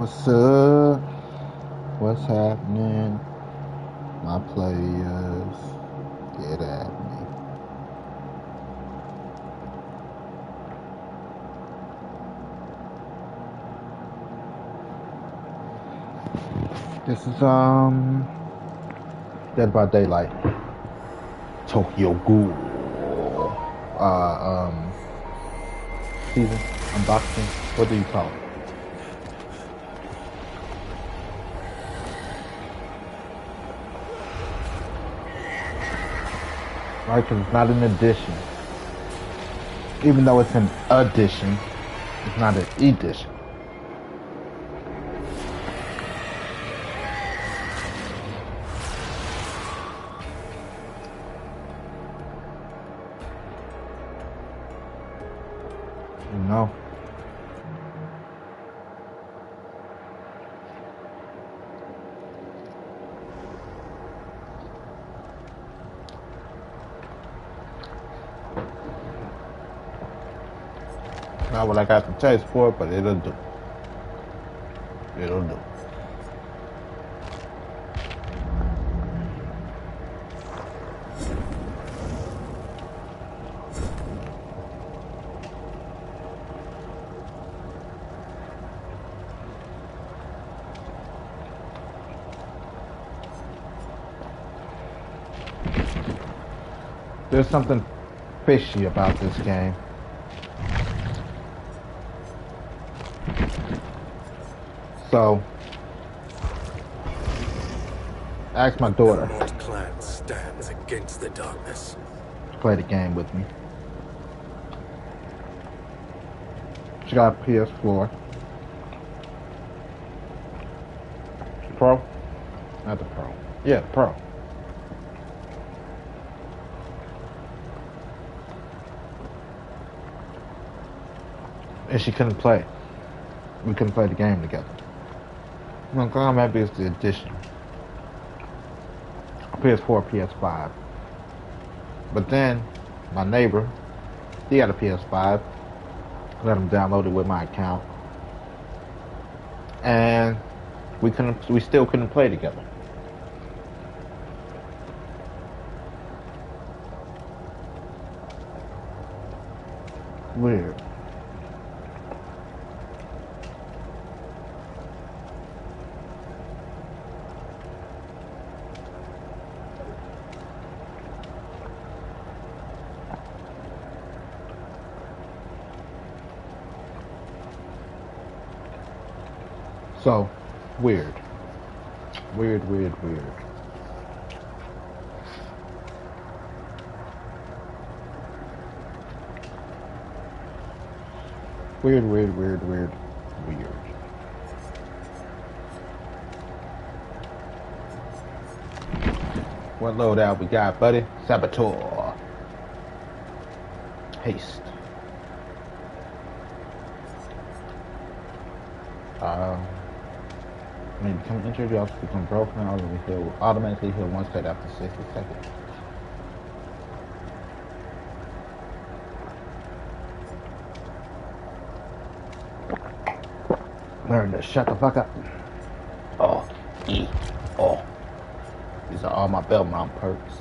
What's up? What's happening? My players, get at me. This is Dead by Daylight. Tokyo Ghoul. Season unboxing. What do you call it? Right, because it's not an edition. Even though it's an edition, it's not an edition. You know? Not what I got the taste for it, but it'll do. It'll do. There's something fishy about this game. So, ask my daughter The Mod Clan stands against the darkness. to play the game with me. She got a PS4. Pro? Not the Pro. Yeah, Pro. And she couldn't play. We couldn't play the game together. I'm like, maybe it's the edition. PS4, PS5. But then, my neighbor, he had a PS5. Let him download it with my account. And we still couldn't play together. Weird. So, weird. Weird. Weird. What loadout we got, buddy? Saboteur. Haste. When you become injured, you also become broken and automatically heal one state after 60 seconds. Learn to shut the fuck up. Oh. These are all my Belmont perks.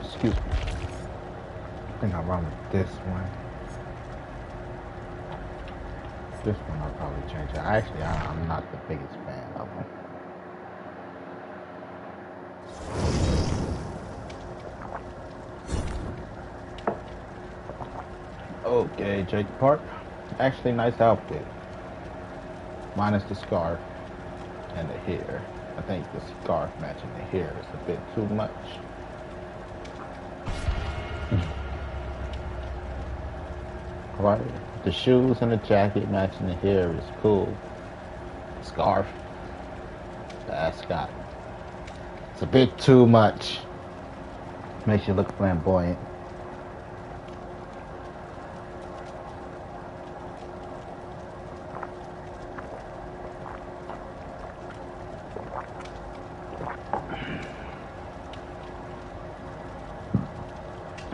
Excuse me. I think I'm wrong with this one. This one I'll probably change it. Actually, I'm not the biggest fan of them. Okay, Jake Park. Actually, nice outfit. Minus the scarf and the hair. I think the scarf matching the hair is a bit too much. Right? The shoes and the jacket matching the hair is cool. Scarf. The ascot. It's a bit too much. Makes you look flamboyant.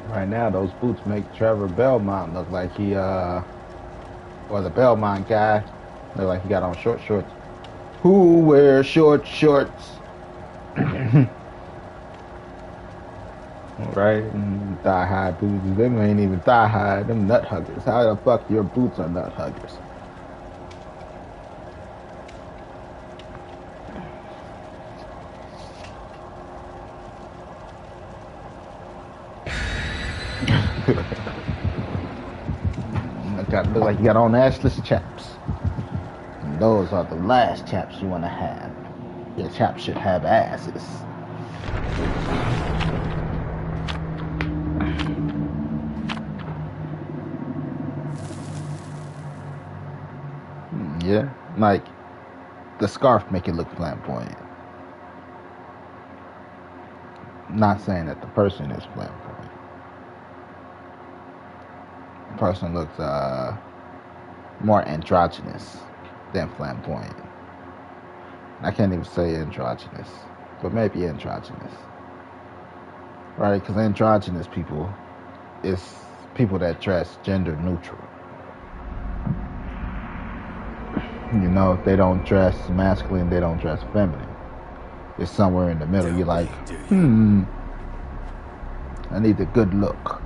Right now, those boots make Trevor Belmont look like he, or the Belmont guy, look like he got on short shorts. Who wears short shorts? Right? Thigh high boots. Them ain't even thigh high. Them nut huggers. How the fuck your boots are nut huggers? Look like you got on assless chaps. And those are the last chaps you want to have. Your chaps should have asses. Yeah, like the scarf make it look flamboyant. Not saying that the person is flamboyant. The person looks more androgynous than flamboyant. I can't even say androgynous, but maybe androgynous. Right? Because androgynous people is people that dress gender neutral. You know, if they don't dress masculine, they don't dress feminine. It's somewhere in the middle. You're like, I need a good look.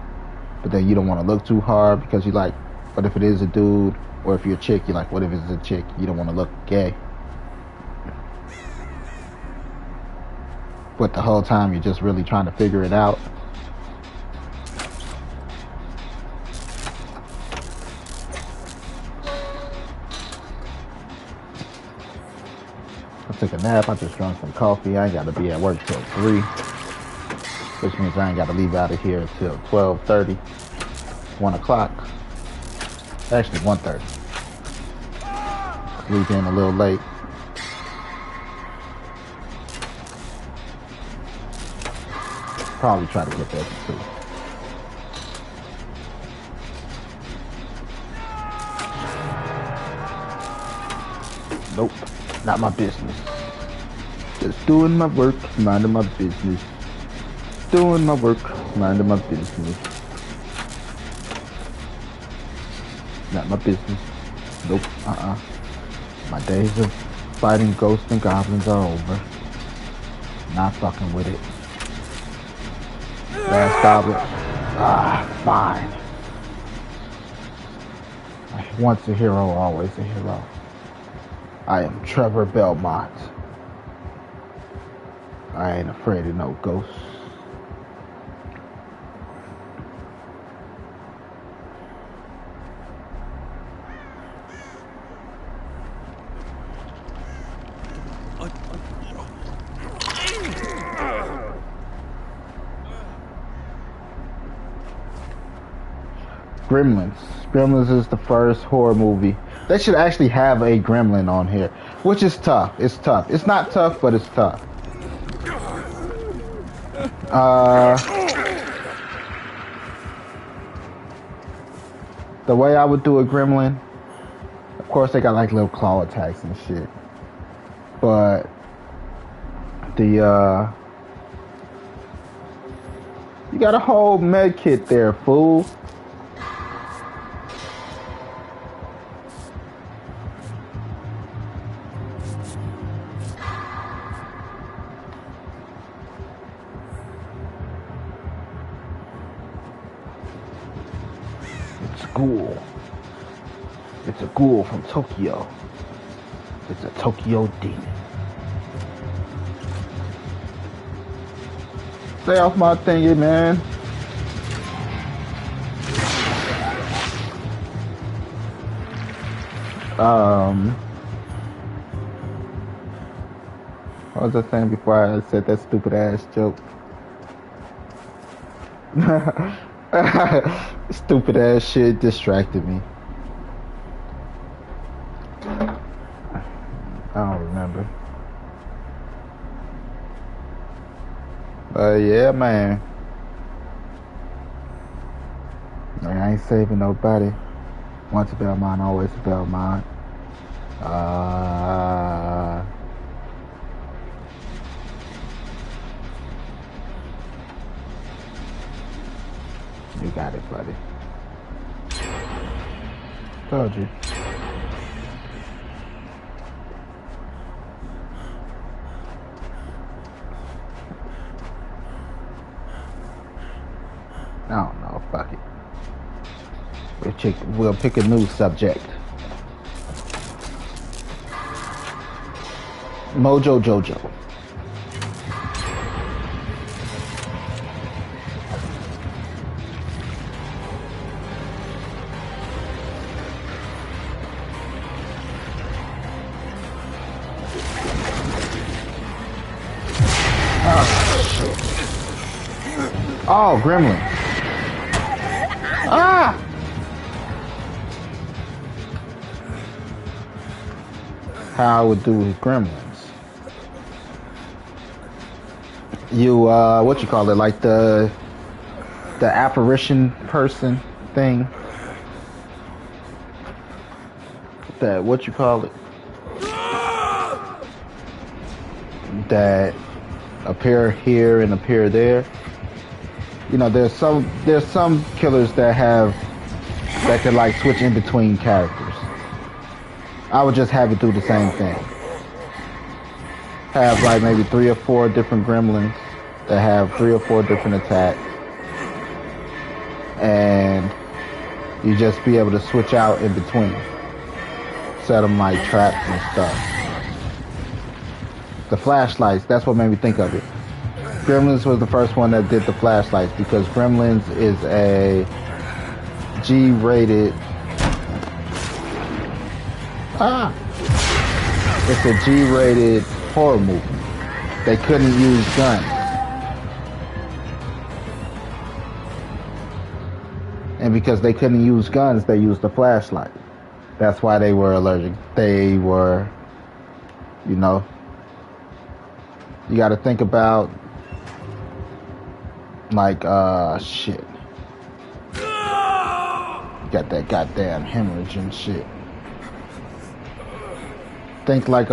But then you don't want to look too hard because you're like, what if it is a dude? Or if you're a chick, you're like, what if it's a chick? You don't want to look gay. But the whole time you're just really trying to figure it out. I took a nap. I just drank some coffee. I ain't got to be at work till 3. Which means I ain't got to leave out of here until 12:30. 1 o'clock. Actually, 1:30. Leave in a little late. Probably try to get there for 2. Nope, not my business. Just doing my work, minding my business. Doing my work, minding my business. Not my business. Nope, My days of fighting ghosts and goblins are over. Not fucking with it. Last goblet. Fine. Once a hero, always a hero. I am Trevor Belmont. I ain't afraid of no ghosts. Gremlins. Gremlins is the first horror movie. They should actually have a gremlin on here, which is tough. It's tough. It's not tough, but it's tough. The way I would do a gremlin, of course they got like little claw attacks and shit. But you got a whole med kit there, fool. Ghoul. It's a ghoul from Tokyo. It's a Tokyo demon. Stay off my thingy, man. What was I saying before I said that stupid ass joke? Stupid ass shit distracted me. I don't remember. Yeah, man. Man, I ain't saving nobody. Once a Belmont, always a Belmont. You got it, buddy. Told you. I don't know. Fuck it. We'll pick a new subject. Mojo Jojo. Oh, Gremlin. Ah! How I would do with Gremlins. You, what you call it? Like the apparition person thing. That, what you call it? That appear here and appear there. You know, there's some killers that can like switch in between characters. I would just have it do the same thing. Have like maybe 3 or 4 different gremlins that have 3 or 4 different attacks, and you just be able to switch out in between. Set them like traps and stuff. The flashlights, that's what made me think of it. Gremlins was the first one that did the flashlights because Gremlins is a G-rated. It's a G-rated horror movie. They couldn't use guns. And because they couldn't use guns, they used the flashlight. That's why they were allergic. They were, you know, you got to think about like, shit. Got that goddamn hemorrhage and shit. Think like,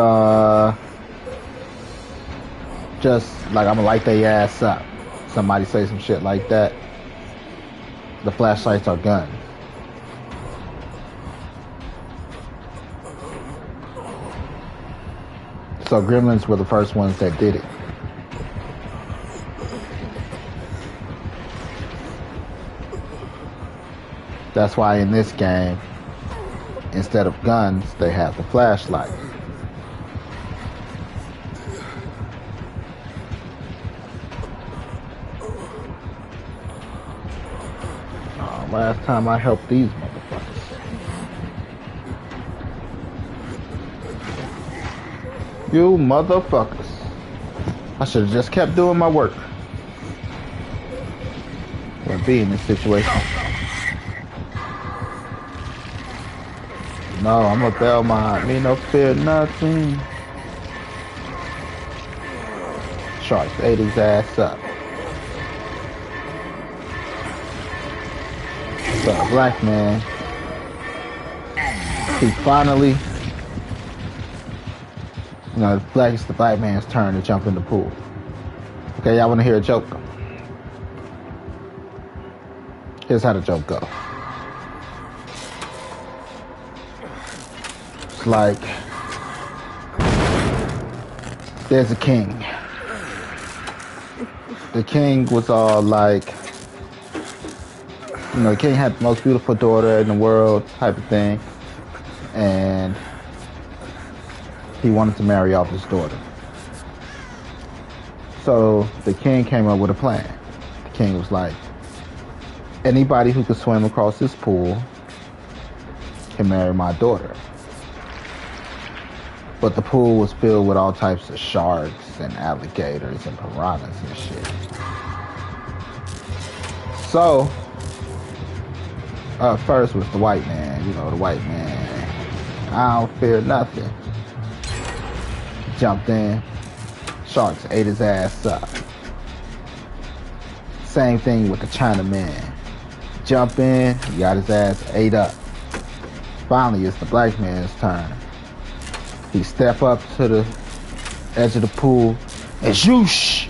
just like I'm gonna light their ass up. Somebody say some shit like that. The flashlights are guns. So Gremlins were the first ones that did it. That's why in this game, instead of guns, they have the flashlight. Last time I helped these motherfuckers. You motherfuckers. I should have just kept doing my work. Wouldn't be in this situation. No, I'm a Belmont. Me no fear nothing. Sharks ate his ass up. So a black man, he finally, you know, it's the black man's turn to jump in the pool. Okay, y'all want to hear a joke? Here's how the joke goes. It's like, there's a king. The king was all like, you know, the king had the most beautiful daughter in the world, type of thing, and he wanted to marry off his daughter. So the king came up with a plan. The king was like, anybody who can swim across this pool can marry my daughter. But the pool was filled with all types of sharks and alligators and piranhas and shit. So first was the white man, you know, the white man. I don't fear nothing. Jumped in. Sharks ate his ass up. Same thing with the Chinaman. jump in. He got his ass ate up. Finally, it's the black man's turn. He step up to the edge of the pool and shoosh.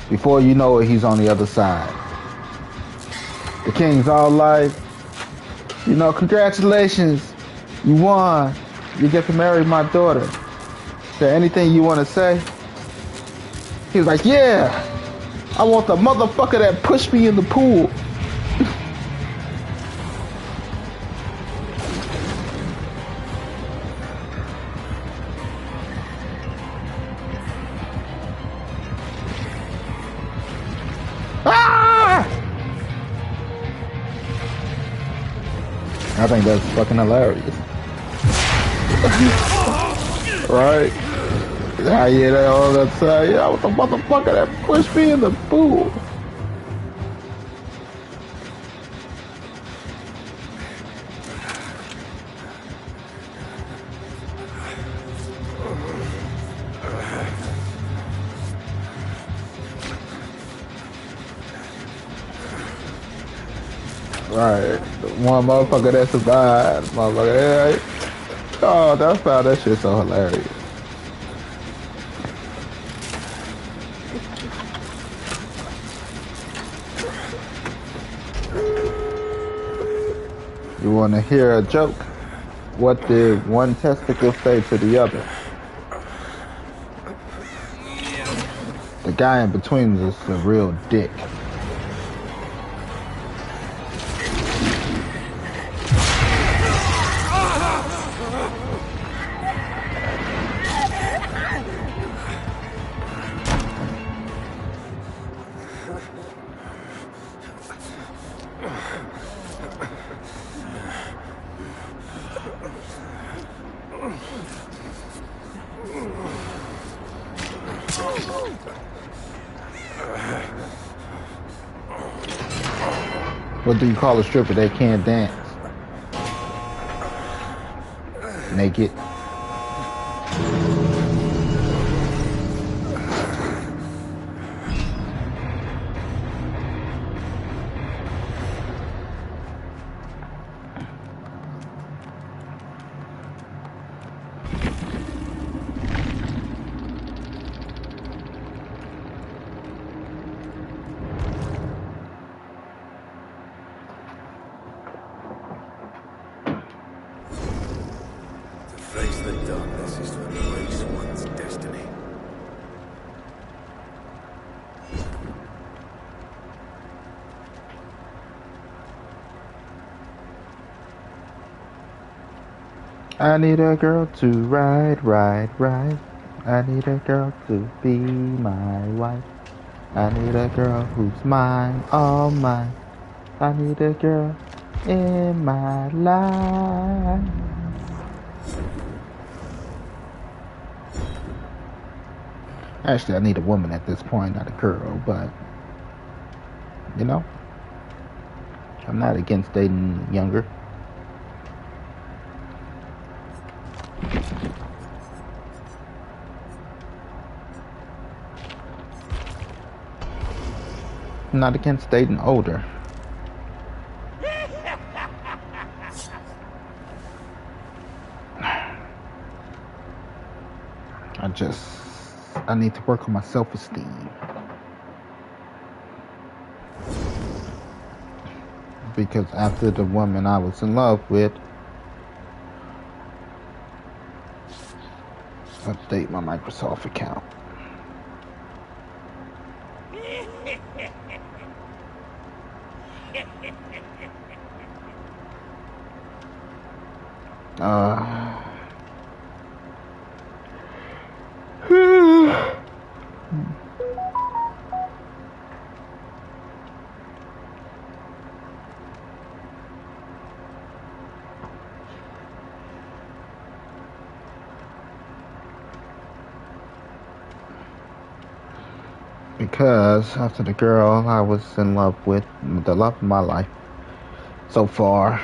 Before you know it, he's on the other side. The king's all like, you know, congratulations, you won. You get to marry my daughter. Is there anything you want to say? He was like, yeah, I want the motherfucker that pushed me in the pool. I think that's fucking hilarious. Right? I hear that all the time. Yeah, I was the motherfucker that pushed me in the pool. Right. One motherfucker that survived. Motherfucker. Yeah. Oh, I found that shit so hilarious. You want to hear a joke? What did one testicle say to the other? The guy in between is a real dick. What do you call a stripper that can't dance? Naked. Face the darkness is to embrace one's destiny. I need a girl to ride. I need a girl to be my wife. I need a girl who's mine, all mine. I need a girl in my life. Actually, I need a woman at this point, not a girl, but, you know, I'm not against dating younger. I'm not against dating older. I need to work on my self-esteem. Because after the woman I was in love with, update my Microsoft account. Because after the girl I was in love with, the love of my life so far,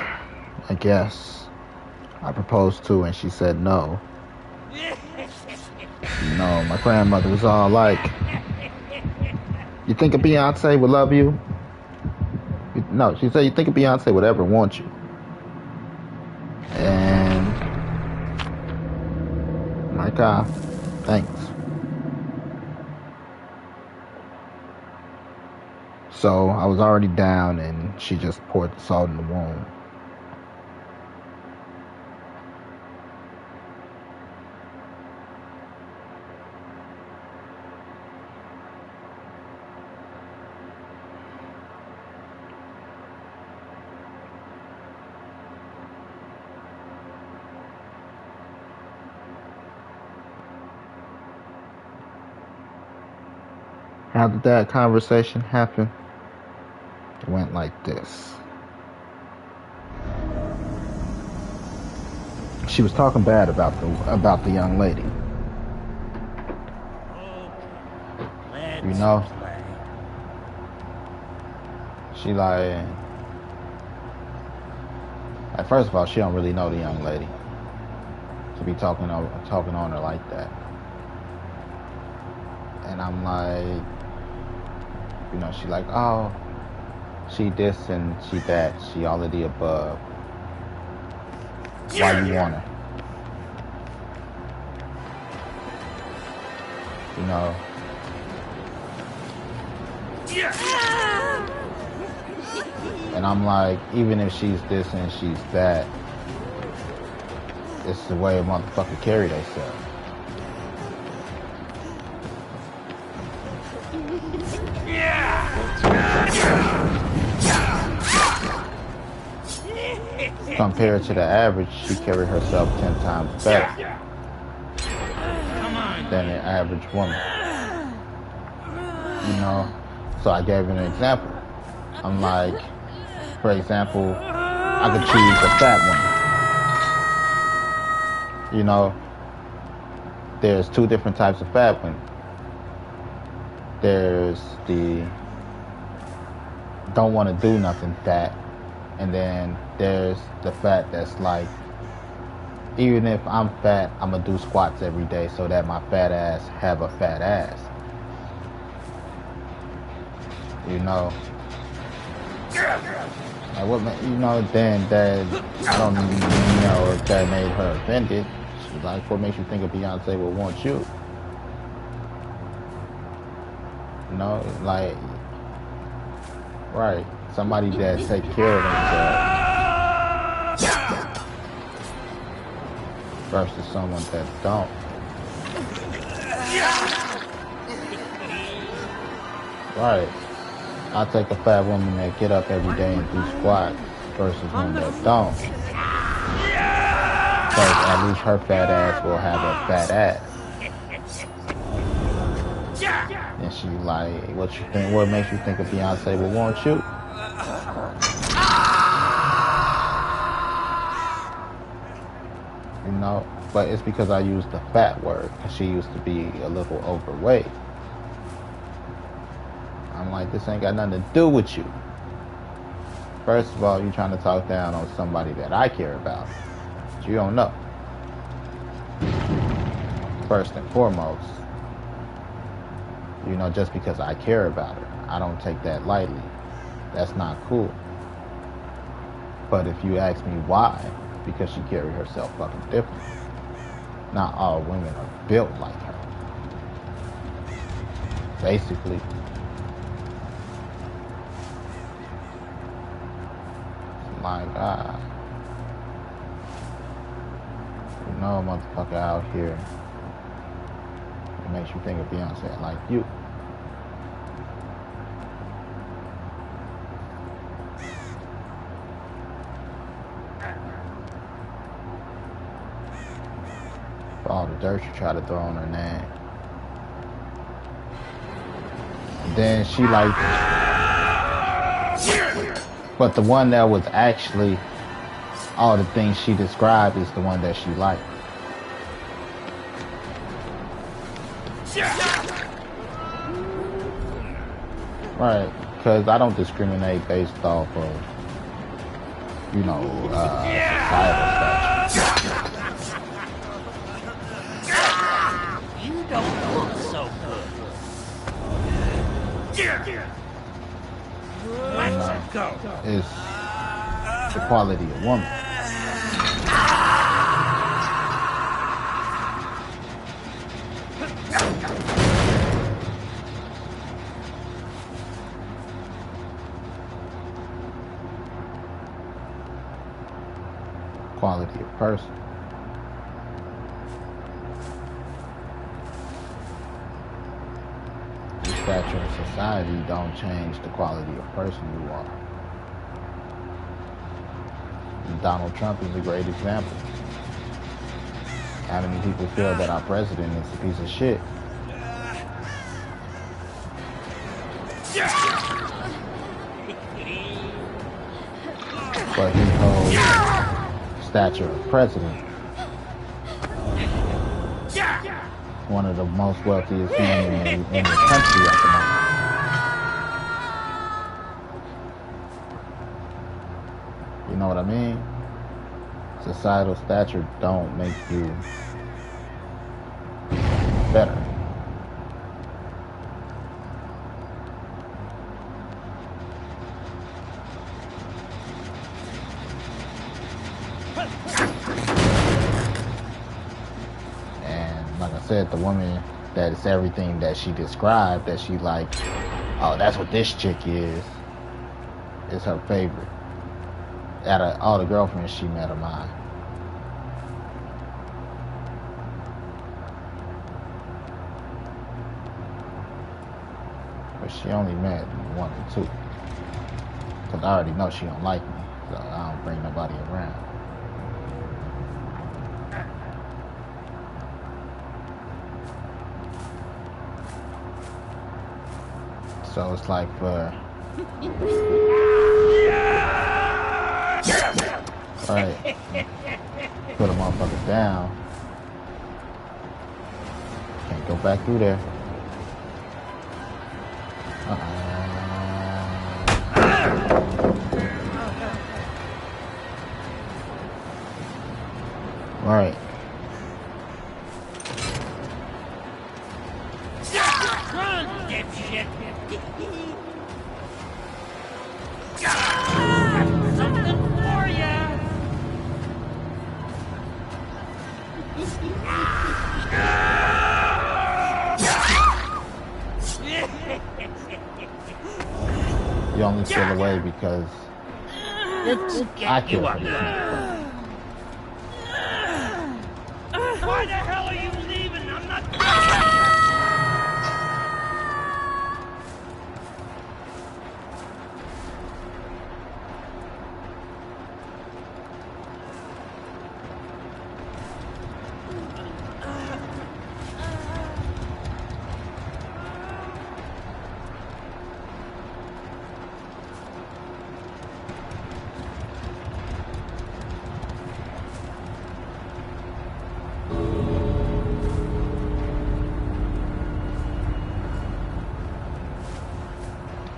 I guess, I proposed to and she said no. You know, my grandmother was all like, you think a Beyonce would love you? You No, she said you think of Beyonce, whatever wants you. And I'm like, thanks. So I was already down, and she just poured the salt in the wound. How did that conversation happen? It went like this. She was talking bad about the young lady. You know? She like first of all, she don't really know the young lady to be talking on her like that. And I'm like, you know, she like, oh, she this and she that, she all of the above. Why you want her? You know? And I'm like, even if she's this and she's that, it's the way a motherfucker carry themselves. Compared to the average, she carried herself 10 times better than the average woman. You know? So I gave an example. I'm like, for example, I could choose a fat woman. You know, there's two different types of fat women. There's the don't want to do nothing fat, and then there's the fat that's like, even if I'm fat, I'm gonna do squats every day so that my fat ass have a fat ass. You know, like what, you know, then that, I don't know if that made her offended. She's like, what makes you think of Beyonce would want you? You know, like, right, somebody that take care of themselves versus someone that don't. Right. I take a fat woman that get up every day and do squats versus one that don't. Because at least her fat ass will have a fat ass. And she like, what you think? What makes you think of Beyonce will want you? You know, but it's because I used the fat word, because she used to be a little overweight. I'm like, this ain't got nothing to do with you. First of all, you're trying to talk down on somebody that I care about. But you don't know. First and foremost, you know, just because I care about her, I don't take that lightly. That's not cool. But if you ask me why, because she carries herself fucking different. Not all women are built like her. Basically. My God. You know a motherfucker out here. It makes you think of Beyonce like you. For all the dirt you try to throw on her name. And then she like, but the one that was actually all the things she described is the one that she liked. Right, because I don't discriminate based off of, you know, societal stature. You don't look so good. You know? Go. is the quality of woman. Quality of person. The stature of society don't change the quality of person you are. And Donald Trump is a great example. How many people feel that our president is a piece of shit? But he holds stature of president. One of the most wealthiest men in the country at the moment. You know what I mean? Societal stature don't make you better. Said the woman that is everything that she described, that she like, oh, that's what this chick is her favorite out of all the girlfriends she met of mine. But she only met one or two, because I already know she don't like me, so I don't bring nobody around. So it's like for right, put a motherfucker down. Can't go back through there. Right. Run, dipshit! Something for ya! You only steal away because I care for this motherfucker. Why the hell are you leaving? I'm not...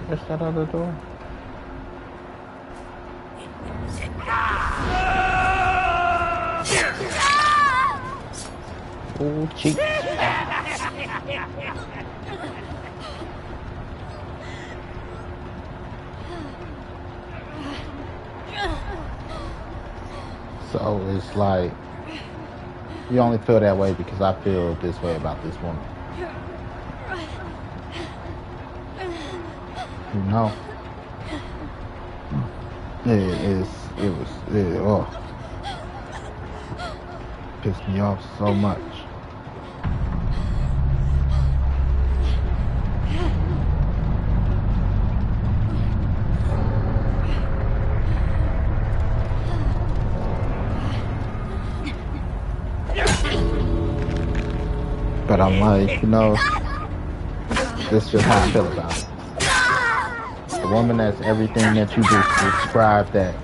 What's that other door? Oh, cheeks. So it's like, you only feel that way because I feel this way about this woman. You know, pissed me off so much. But I'm like, you know, this is just how I feel about it. The woman that's everything that you just described that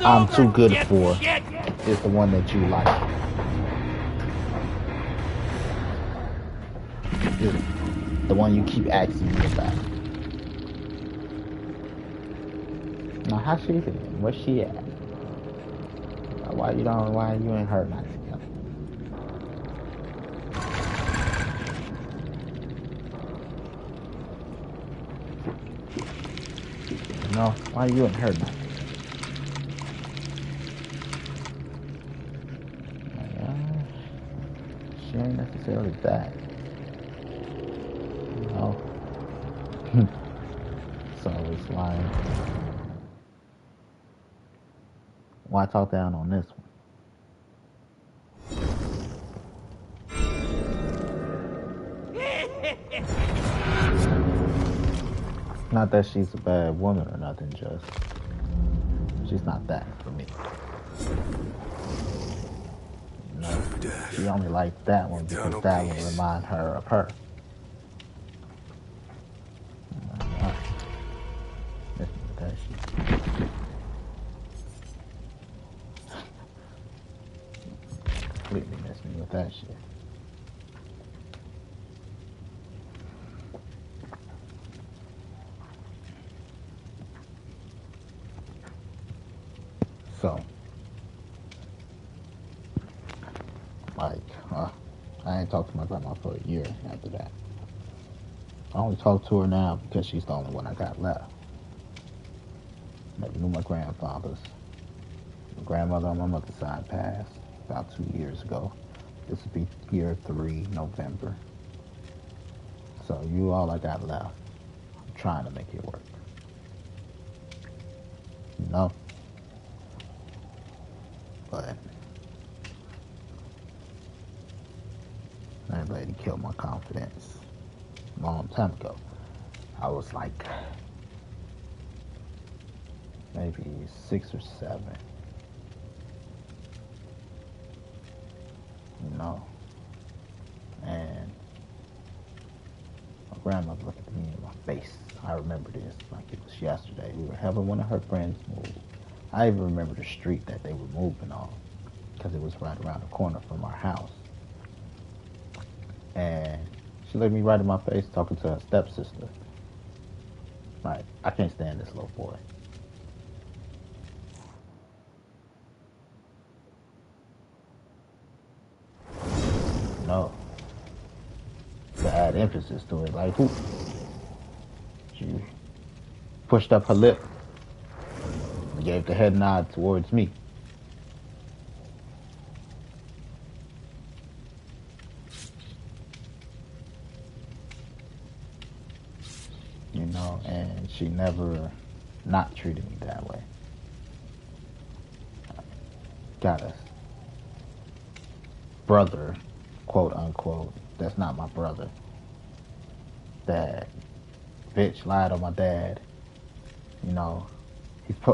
I'm too good for is the one that you like. Is the one you keep asking me about. Now, how she feeling? Where's she at? Why you ain't her not together? know, why you and her not? Like, she ain't necessarily that. You know? So it's like, why talk down on this one? Not that she's a bad woman or nothing, just she's not that for me. You know, she only liked that one because that one remind her of her. Miss me with that shit. Completely miss me with that shit. So, like, I ain't talked to my grandma for a year after that. I only talk to her now because she's the only one I got left. Never knew my grandfathers. My grandmother on my mother's side passed about 2 years ago. This would be year 3, November. So you all I got left. I'm trying to make it work. You know? But that lady killed my confidence a long time ago. I was like maybe 6 or 7. You know? And my grandmother looked at me in my face. I remember this like it was yesterday. We were having one of her friends move. I even remember the street that they were moving on because it was right around the corner from our house. And she looked me right in my face talking to her stepsister. Like, I can't stand this little boy. No. To add emphasis to it, like, who? She pushed up her lip and gave the head nod towards me. You know, and she never not treated me that way. Got a brother, quote unquote, that's not my brother. That bitch lied on my dad. You know,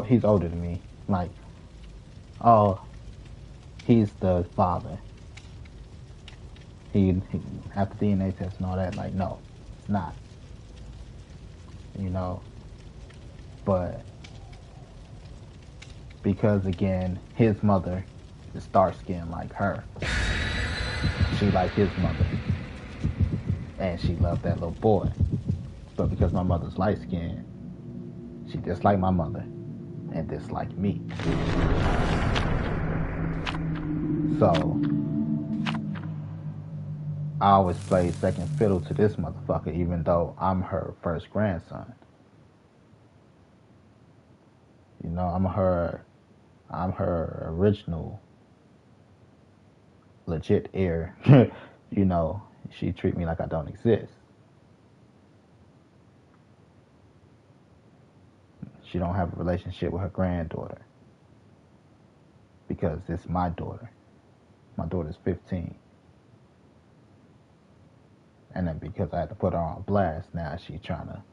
he's older than me. Like, oh, he's the father. He after DNA test and all that, like, no, it's not. You know, but because again, his mother is dark skinned like her. She liked his mother, and she loved that little boy. But because my mother's light skinned, she disliked my mother and disliked me. So I always played second fiddle to this motherfucker, even though I'm her first grandson. You know, I'm her original legit heir. You know, she treat me like I don't exist. She don't have a relationship with her granddaughter because it's my daughter. My daughter's 15. And then because I had to put her on blast, now she's trying to,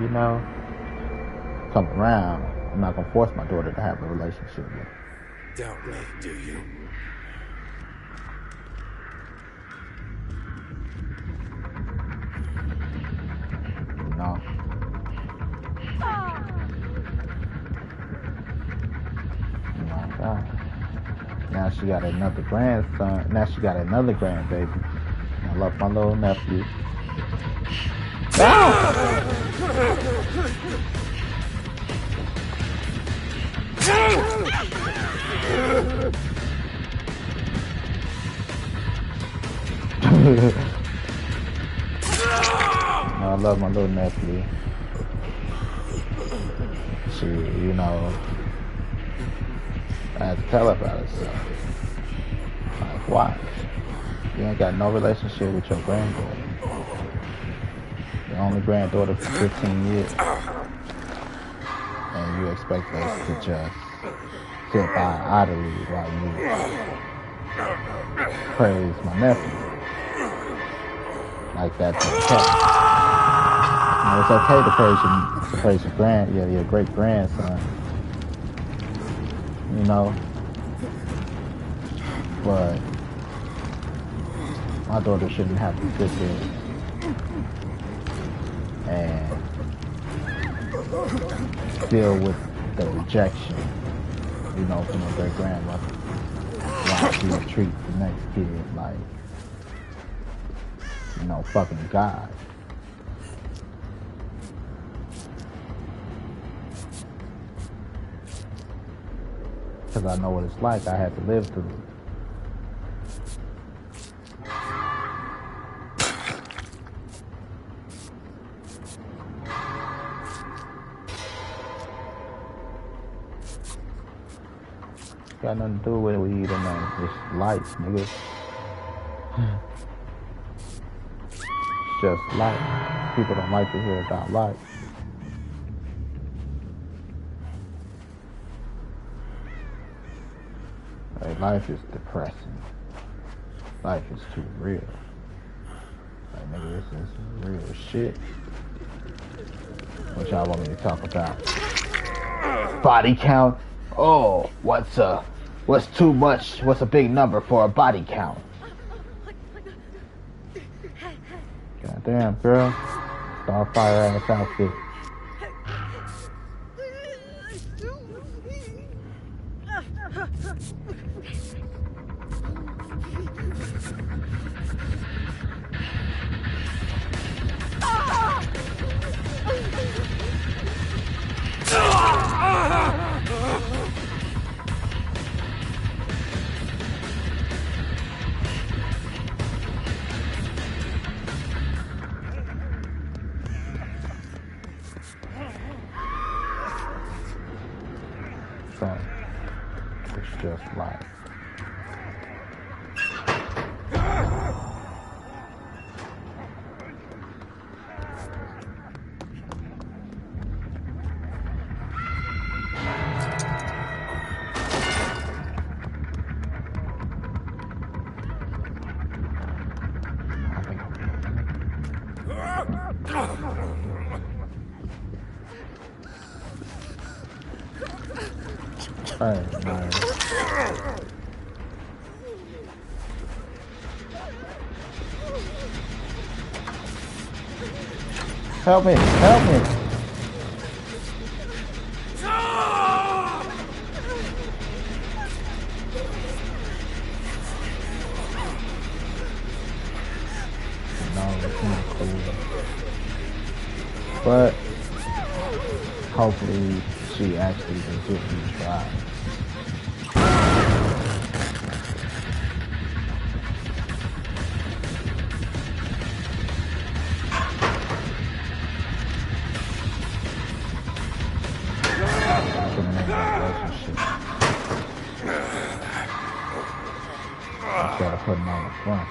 you know, come around. I'm not going to force my daughter to have a relationship with her. Doubt me, do you? You know? Now she got another grandson. Now she got another grandbaby. I love my little nephew. I love my little nephew. She, you know, I had to tell her about herself. Like, why? You ain't got no relationship with your granddaughter. Your only granddaughter for 15 years. And you expect us to just sit by idly while you praise my nephew. Like that's okay. You know, it's okay to praise your great grandson. You know, but my daughter shouldn't have to sit there and deal with the rejection, you know, from her great grandmother, while she treats the next kid like, you know, fucking God. Because I know what it's like. I had to live through it. Got nothing to do with it. We eat in this life, nigga. It's just life. People don't like to hear about life. Like, life is depressing. Life is too real. Like, nigga, this is real shit. What y'all want me to talk about? Body count? Oh, what's too much? What's a big number for a body count? Goddamn, girl. Starfire ass outfit. So, it's just life. Hey, man. Help me! Help me! No, it's not cool. But hopefully she actually can get these tries. Instead of putting on the front.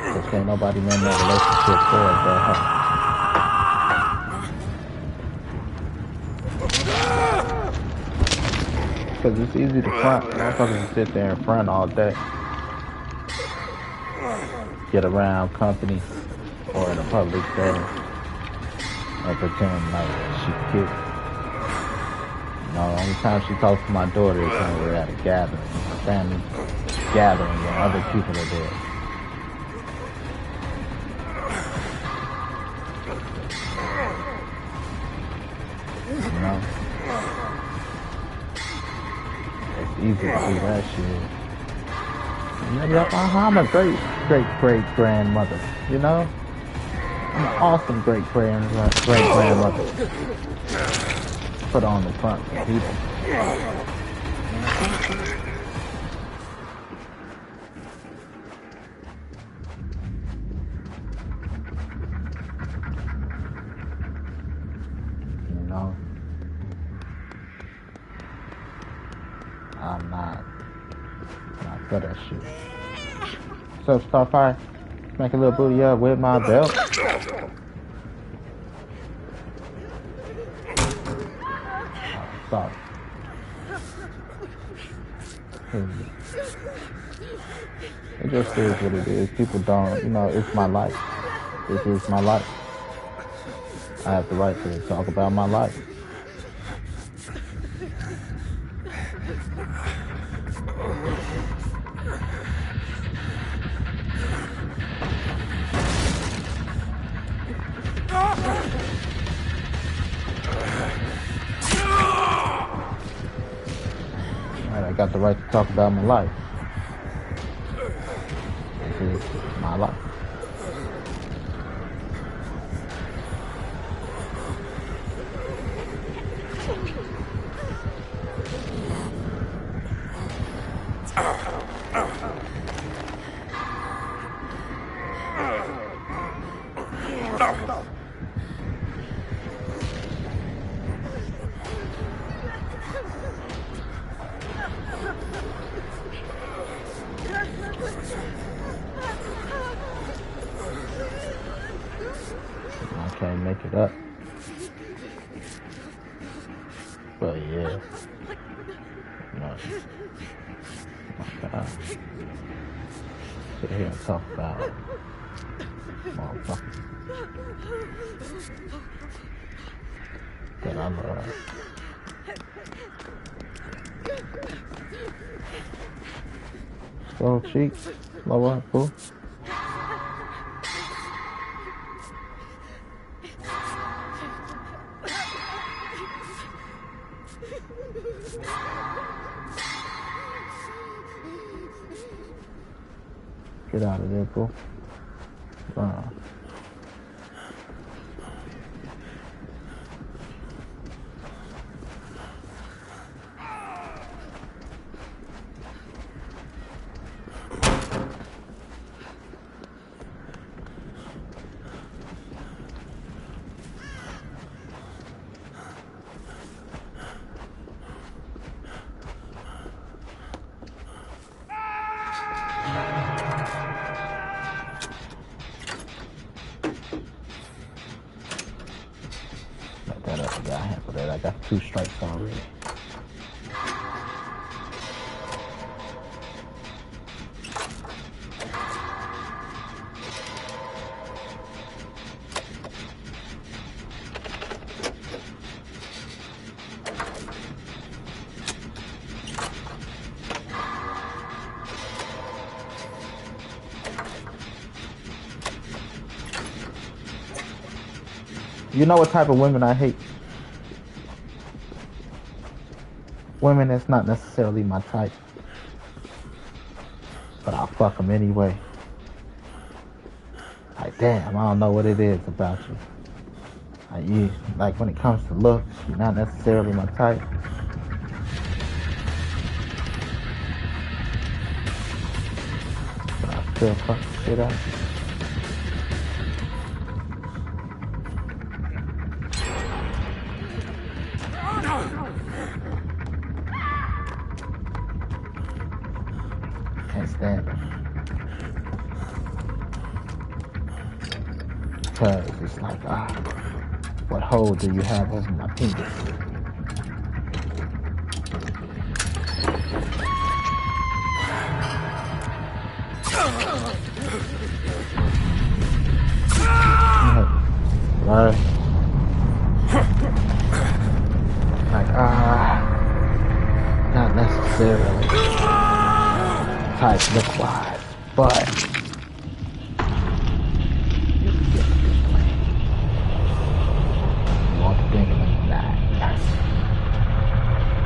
Because can't nobody name that relationship for it but her. Because it's easy to front. Motherfuckers can sit there and front all day. Get around company or in a public setting and pretend like she cute. You know, the only time she talks to my daughter is when we're at a gathering, a family gathering when other people are there. You know? It's easy to do that shit. I'm a great grandmother, you know? I'm an awesome great grandmother. Put on the front for people. You know? I'm not for that shit. So Starfire, make a little booty up with my belt. Sorry. It just is what it is. People don't, it's my life. This is my life. I have the right to talk about my life. I got the right to talk about my life. This is my life. I can't make it up. But yeah. Sit here and talk about motherfuckers that I love. Slow cheeks, lower up, boo. Get out of there, boo. I got 2 strikes already. You know what type of women I hate? Women that's not necessarily my type, but I'll fuck them anyway. Like, damn, I don't know what it is about you. Like when it comes to looks, you're not necessarily my type. But I still fuck the shit out of you. Can't stand it. Because it's like, what hold do you have over my penis? Right? Like, not necessarily type look-wise, but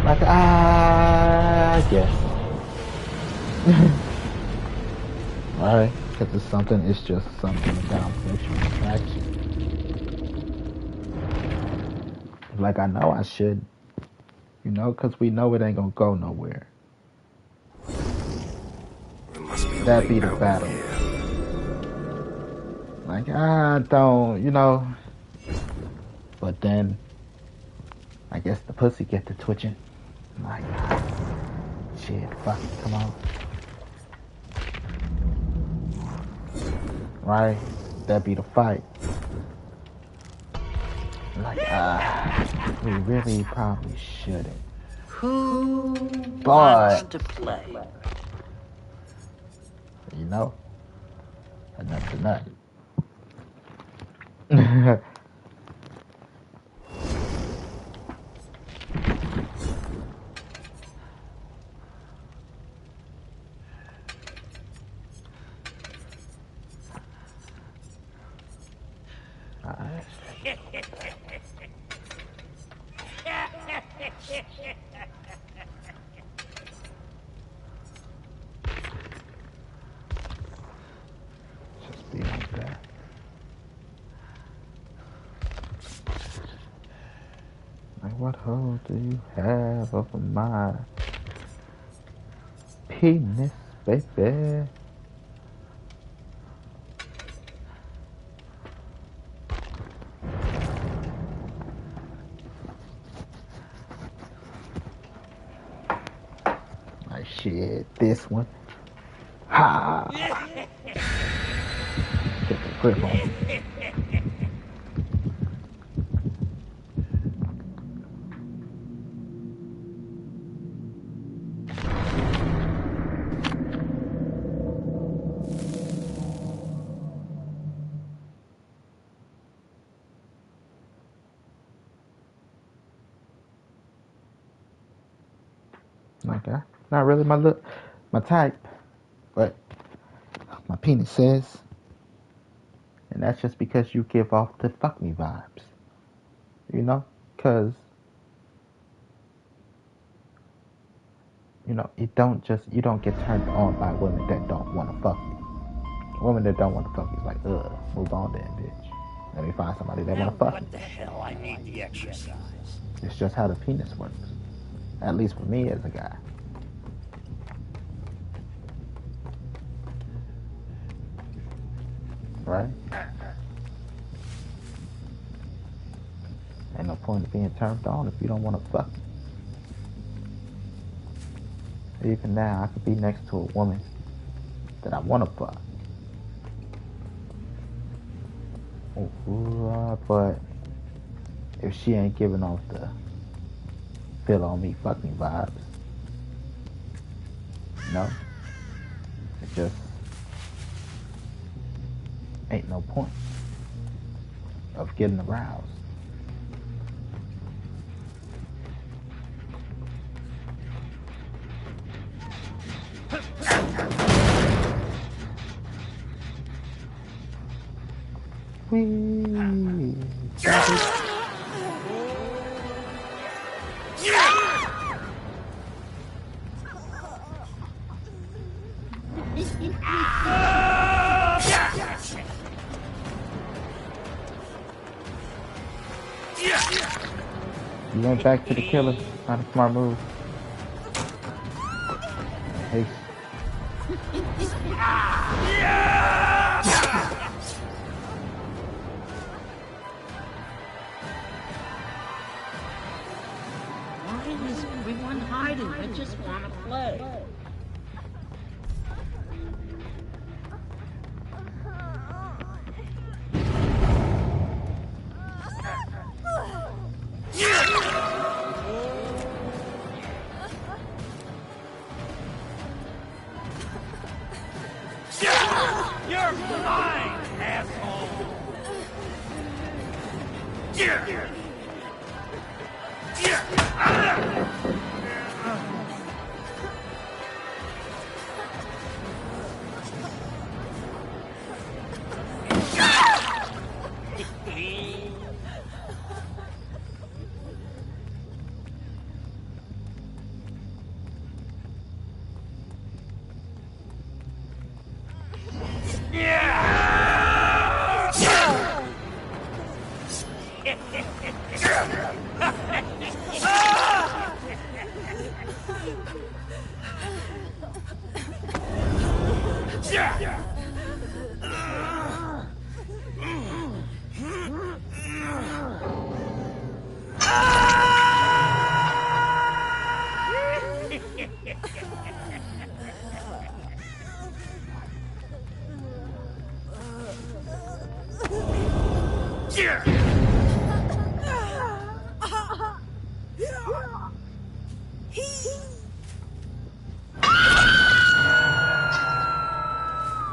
like, I guess. Alright, because it's just something about sexual attraction. Like, I know I should, because we know it ain't gonna go nowhere. That be the battle. Like, I don't, but then, I guess the pussy get to twitching. Like, Shit, fuck it, come on. Right? That be the fight. Like, we really probably shouldn't. Who wants to play? You know? Enough to nothing. Just be like that. Like, what hole do you have over my penis, baby? Like, shit, this one. Ha! Get the grip on it. Like, not really my type, but my penis says, and that's just because you give off the fuck me vibes, you know, cause you know you don't get turned on by women that don't want to fuck you. Women that don't want to fuck you is like, move on then, bitch. Let me find somebody that want to fuck What me. the hell? I need the exercise. It's just how the penis works, at least for me as a guy. Right? Ain't no point in being turned on if you don't want to fuck me. Even now, I could be next to a woman that I want to fuck. But if she ain't giving off the feel on me, fuck me vibes, no, it just ain't no point of getting aroused. You went back to the killer. Not a smart move. Hey. Why is everyone hiding? I just want to play. You're mine, asshole!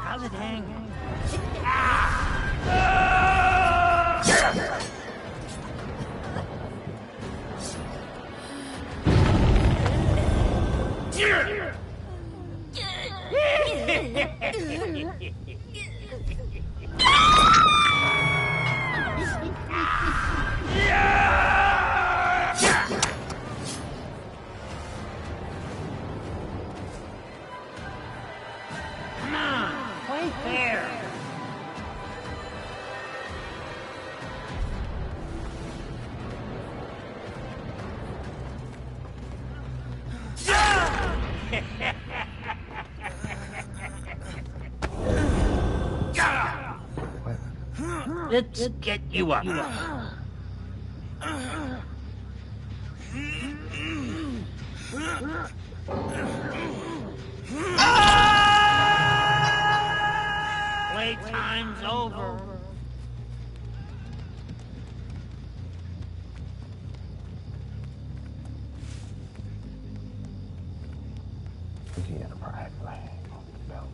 How's it hanging? Come on, play fair. Let's get you up. Playtime's over. Is he in a pride flag on his belt?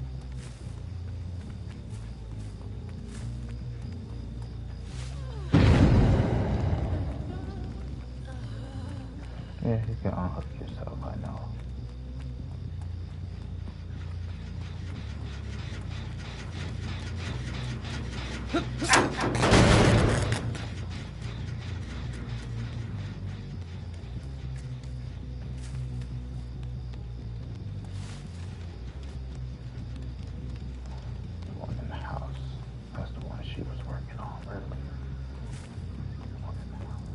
Yeah, you can unhook yourself, I know. The one in the house. That's the one she was working on earlier. The one in the house.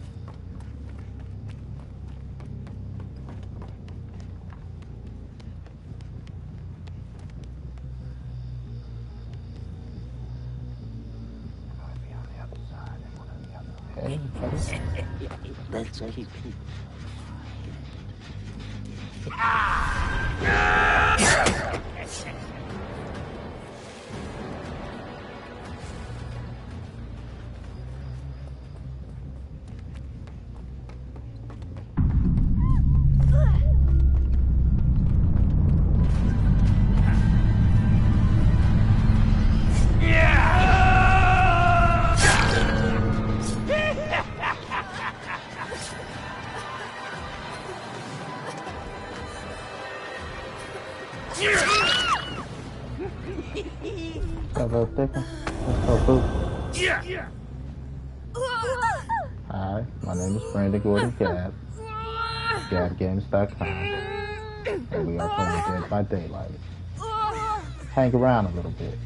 Might be on the other side and one on the other. Hey, buddy. Let's keep it. Got a little thicker. Let's go, boo. Hi, my name is Brandon Gordon Gab. GabGames.com. And we are playing Dead by Daylight. Hang around a little bit.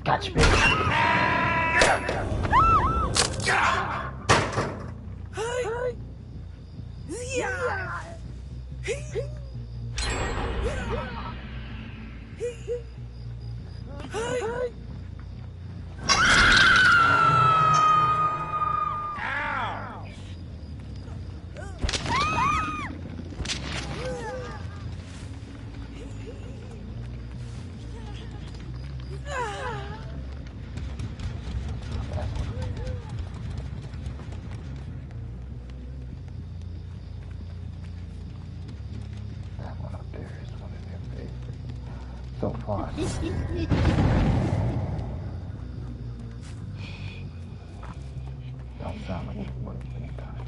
Gotcha, bitch. That one up there is one of their favorites. So far. Don't sound like it works anytime.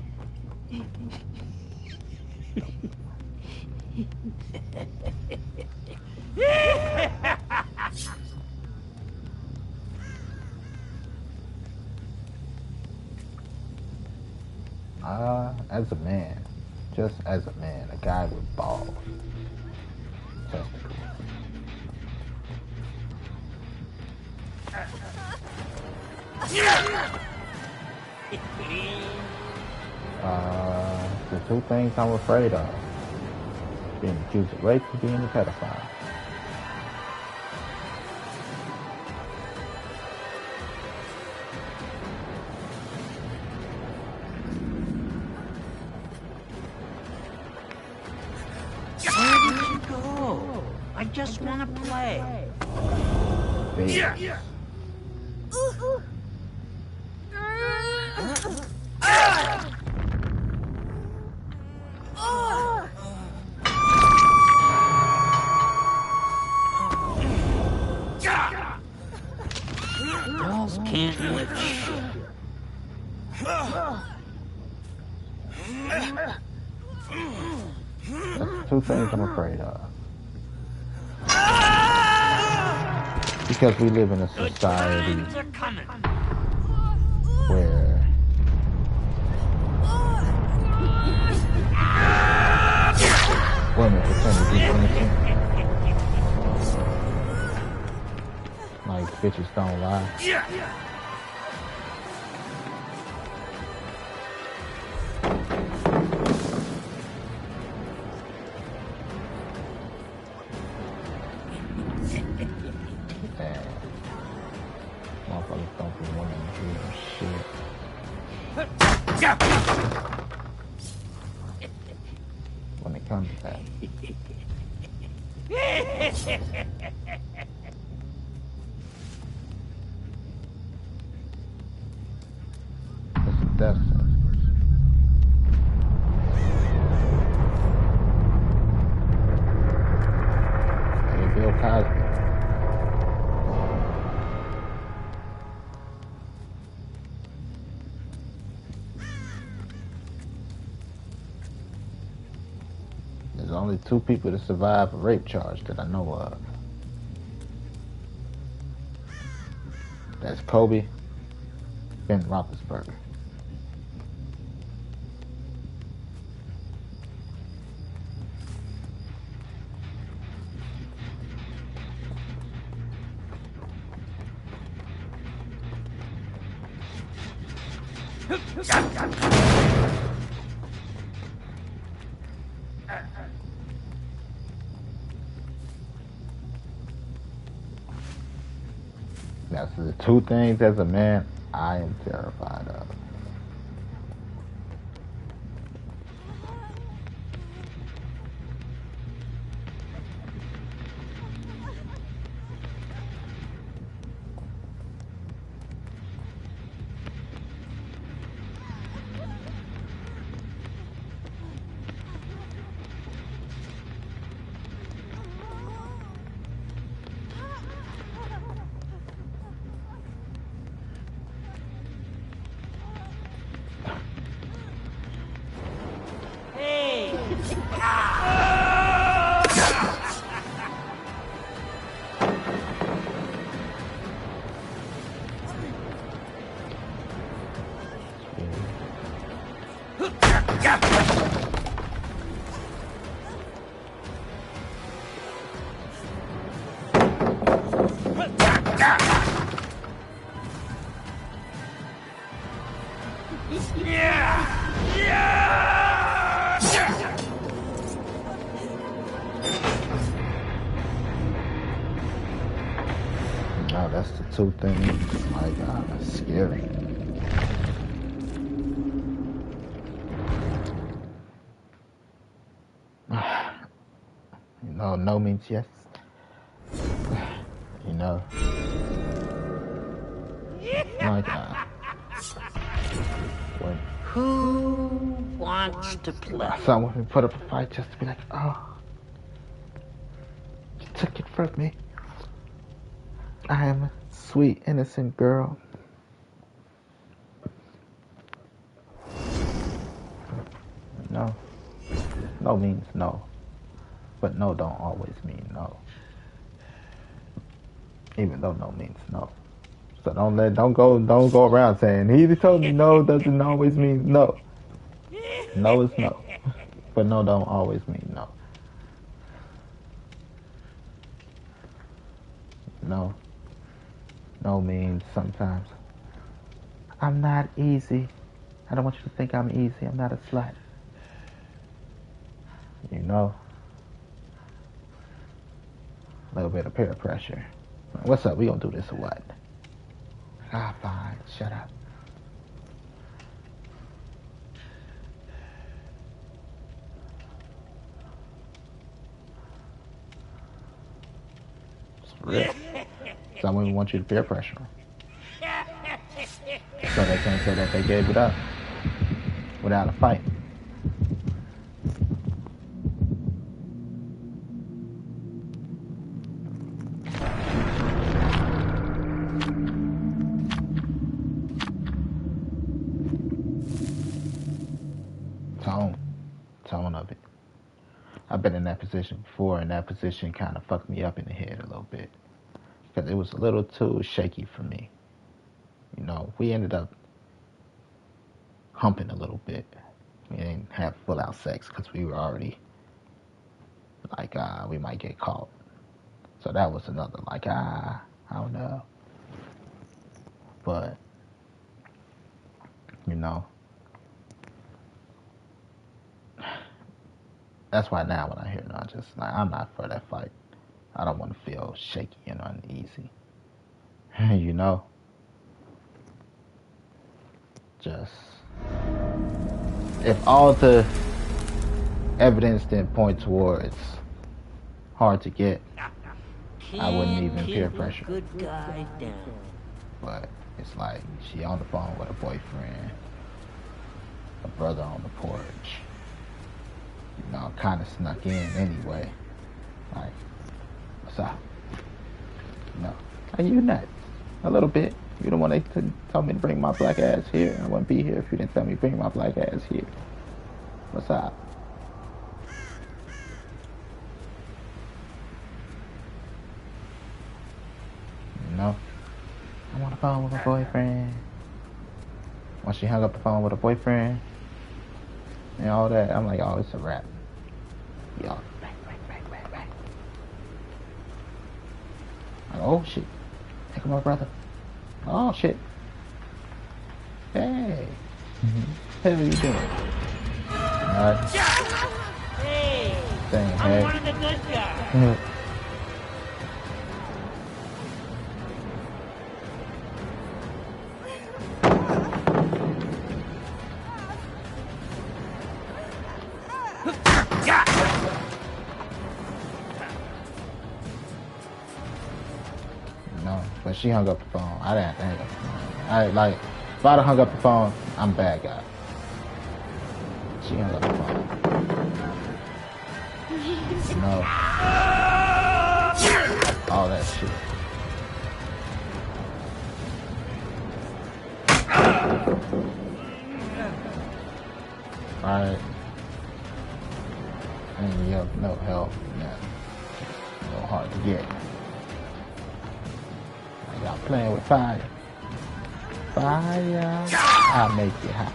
As a man, just as a man, a guy with balls, testicles. The two things I'm afraid of: being accused of rape and being a pedophile. Where did you go? I just want to play. Bitch. Dolls can't lift shit. That's two things I'm afraid of. Because we live in a society Times are coming. where women pretend to be innocent. Like bitches don't lie. And motherfuckers don't be women to do shit. When it comes to that. It's a death sentence. Hey, Bill Cosby. There's only two people to survive a rape charge that I know of. That's Kobe, Ben Roethlisberger. That's the two things as a man I am terrified of. No, that's the two things. My God, that's scary. You know, no means yes. You know. My God. When Who wants to play? someone would put up a fight just to be like, oh, you took it from me. I am a sweet, innocent girl. No. No means no. But no don't always mean no. Even though no means no. So don't go around saying he told me no doesn't always mean no. No is no. But no don't always mean no. No. No means sometimes. I'm not easy. I don't want you to think I'm easy. I'm not a slut. You know? A little bit of peer pressure. What's up? We gonna do this or what? Ah, fine. Shut up. It's real. Some women want you to peer pressure them. So they can't say that they gave it up without a fight. Tone of it. I've been in that position before, and that position kind of fucked me up in the head a little bit because it was a little too shaky for me. You know, we ended up humping a little bit. We didn't have full out sex because we were already like, we might get caught. So that was another like, I don't know. But, you know, that's why now when I hear no, I'm not for that fight. I don't want to feel shaky and uneasy. You know? Just, if all the evidence didn't point towards hard to get, I wouldn't even peer pressure. Good guy down. But it's like she on the phone with a boyfriend, a brother on the porch. You know, kind of snuck in anyway. Like, what's up? You know, are you nuts? A little bit. You the one that told me to bring my black ass here. I wouldn't be here if you didn't tell me to bring my black ass here. What's up? You know? I'm on the phone with my boyfriend. Once she hung up the phone with her boyfriend and all that, I'm like, oh, it's a wrap. Y'all, bang. Like, oh shit. Think of my brother. Oh shit. Hey. What are you doing? Hey, Saying I'm hey. one of the good guys. No, but she hung up the phone. I didn't have to hang up the phone. If I'd have hung up the phone, I'm a bad guy. She hung up the phone. No. All that shit. Alright. And you have no help. Yeah. No hard to get. Y'all playing with fire. Fire. I'll make it hot.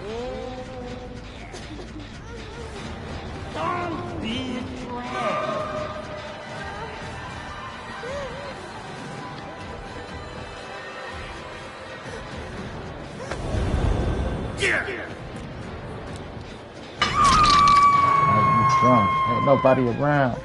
Don't be afraid. I'm drunk. Ain't nobody around.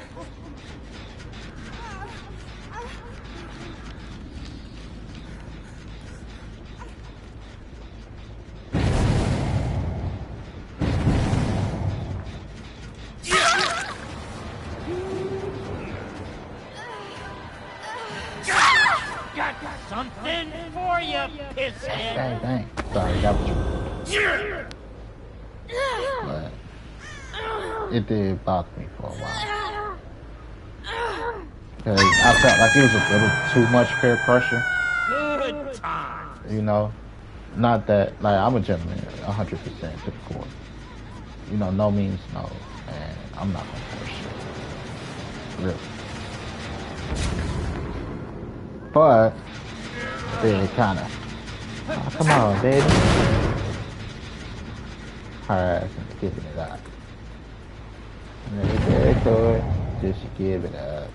Got something for you, pisshead. Dang. Sorry, that was you. But it did bother me for a while. Because I felt like it was a little too much peer pressure. Good times. You know? Not that, like, I'm a gentleman 100% to the core. You know, no means no. And I'm not going to force shit. Really. But it kind of, oh, come on, baby. her ass and giving it up. And then very good, just give it up.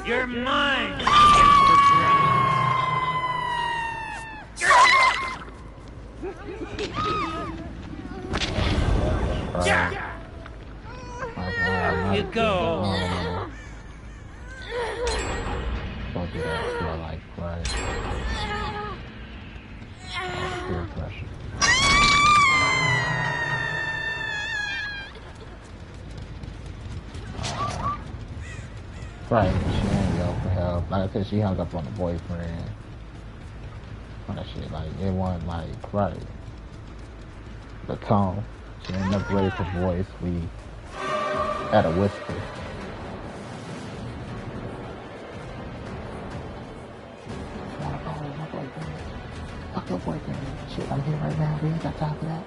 You're mine! You go! Don't do that, feel like, right? Peer pressure. Right, she ain't go for help. Like I said, she hung up on the boyfriend. On that shit, like, it wasn't like, right. The tone. She ended up raised her voice. We had a whisper. Oh, my boyfriend. Fuck your boyfriend. Shit, I'm here right now. We ain't got time for that.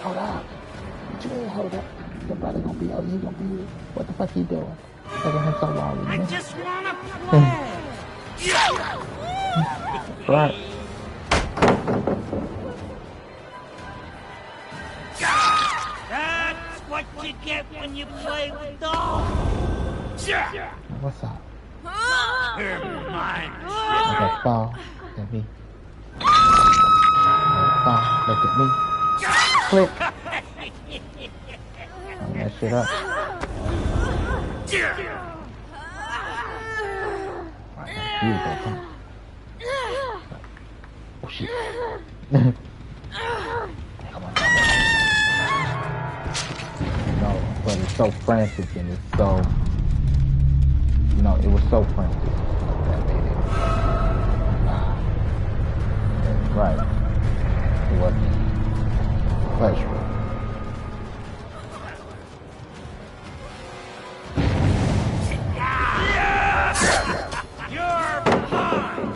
Hold up. What you mean, hold up? Your brother gonna be out. He gonna be here. What the fuck he doing? Taking him so long. I just wanna play. Right. That's what you get when you play with dolls. What's up? You're mine! Okay, fall. Look at me. Fall. Look at me. Click. Turn that shit up. Right, you go, come on. Oh shit. Come on, come on. No, but it's so frantic and it's so, you know, it was so frantic that made it. Right. It wasn't pleasurable. You're mine!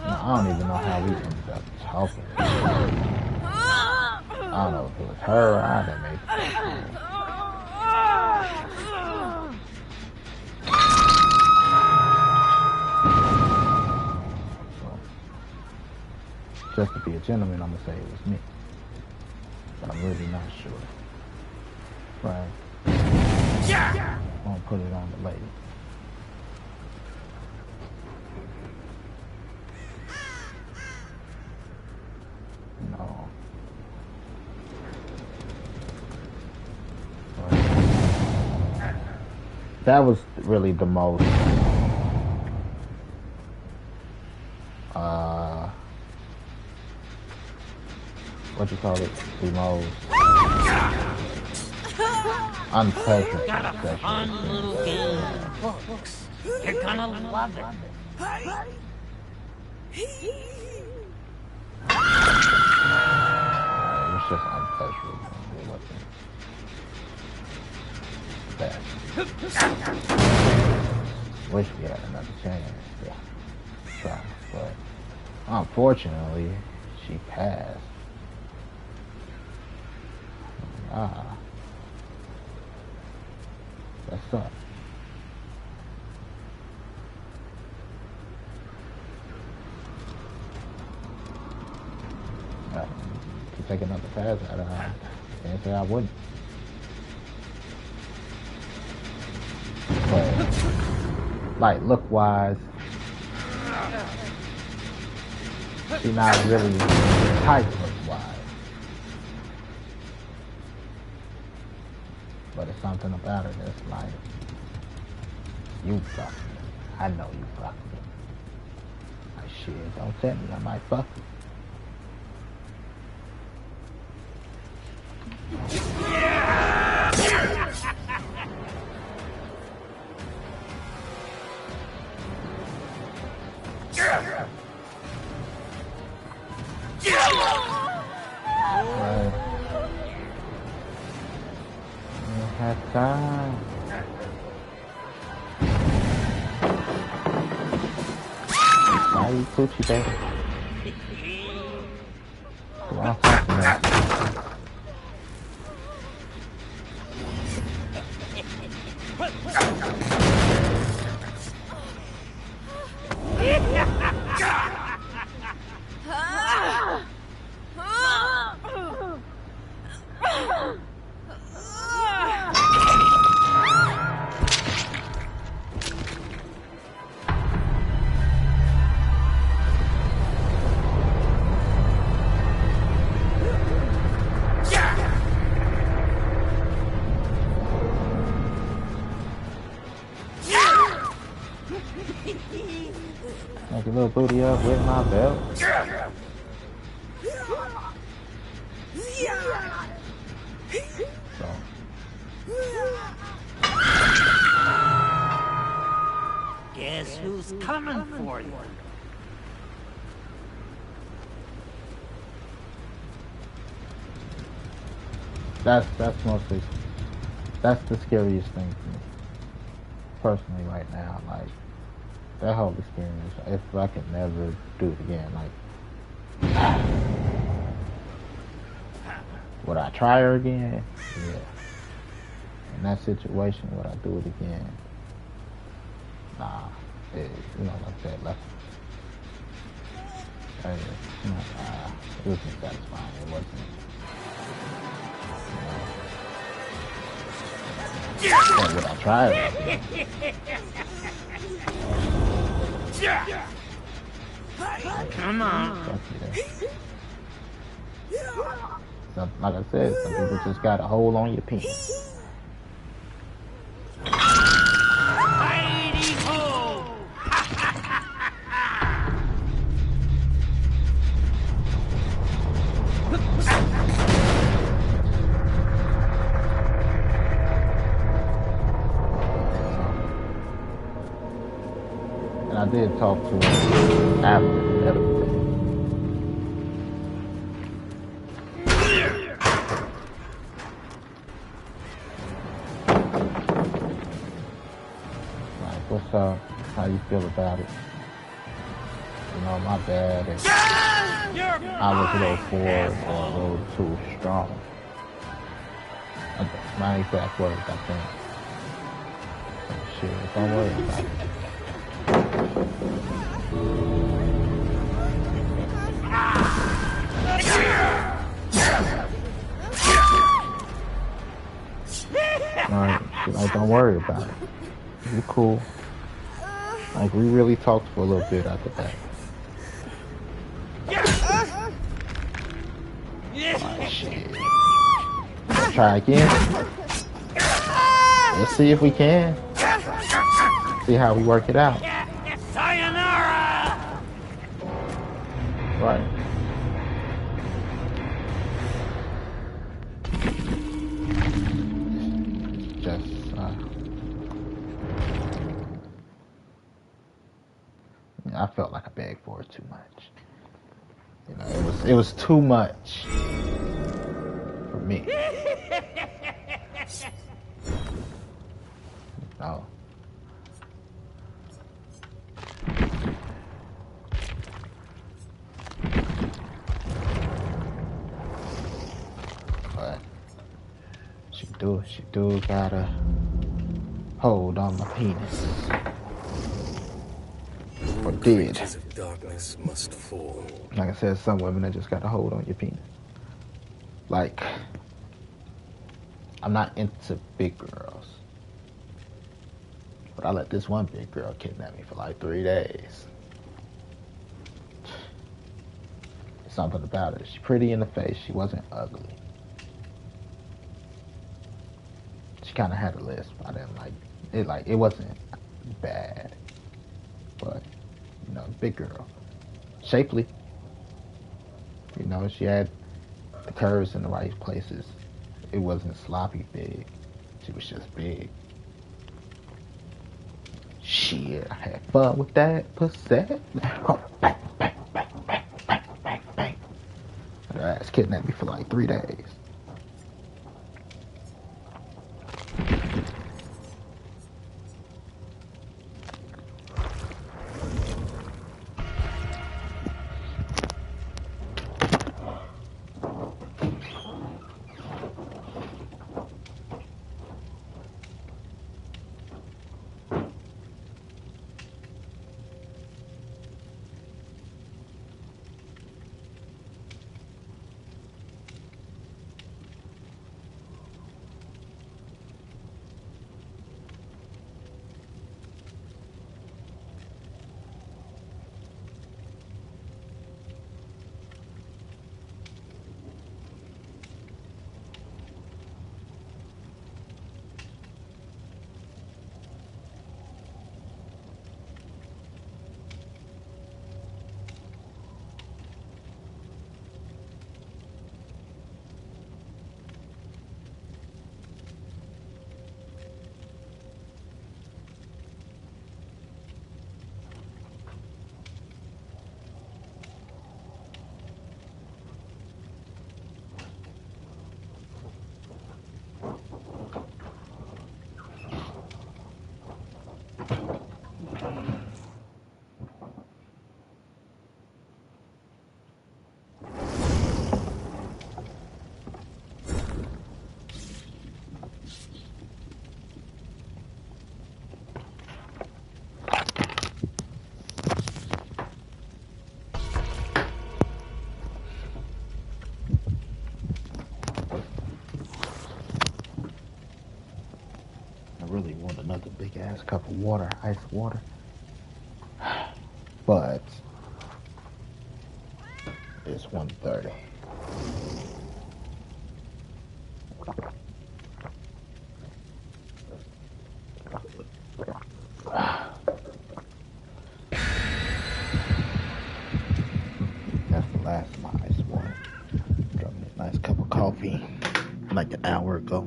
I don't even know how we ended up talking. I don't know if it was her or I that made it. Just to be a gentleman, I'm gonna say it was me. But I'm really not sure. Right. I'm gonna put it on the lady. No. That was really the most what you call it? The most unpleasant Got a session. fun little game of books. You're gonna love it. It was just unpleasurable. It wasn't bad. Wish we had another chance to try, but unfortunately, she passed. That sucks. To take another pass at her, I can't say I wouldn't. But, like, look-wise, she's not really tight look-wise. But it's something about her that's like, you fuck me. I know you fuck me. Like, shit, don't tell me I might fuck you. have time. Why you coochie, baby? Come on, talk to me. Make a little booty up with my belt. So. Guess who's coming for you? That's mostly, that's the scariest thing to me. Personally right now, like, that whole experience, if I could never do it again, like, would I try her again? Yeah. In that situation, would I do it again? Nah. It, you know, like that, like, you know, it wasn't satisfying. It wasn't, you know. But would I try it again? Come on. Some, like I said, some people just got a hold on your penis. Heidi-ho! And I did talk to him after everything. Like, what's up? How you feel about it? You know, my bad. And I was a little forward or a little too strong. My exact words, I think. So, shit, don't worry about it. Like, don't worry about it. You cool. Like, we really talked for a little bit after that. Like, shit. Let's try again. Let's see if we can. See how we work it out. Sayonara! Right. Just, I felt like I begged for it too much. You know, it was too much for me. No. But she do got a hold on my penis. Or did. Creatures of darkness must fall. Like I said, some women that just got a hold on your penis. Like, I'm not into big girls. But I let this one big girl kidnap me for like 3 days. Something about her. She's pretty in the face. She wasn't ugly. She kind of had a lisp. I didn't like it. Like, it wasn't bad. But, you know, big girl. Shapely. You know, she had the curves in the right places. It wasn't sloppy big. She was just big. Shit, I had fun with that pussy. Bang, bang, bang, bang, bang, bang, bang, bang. Her ass kidnapped me for like 3 days. really want another big ass cup of water, ice water. But it's 1:30. That's the last of my ice water. Got me a nice cup of coffee like an hour ago.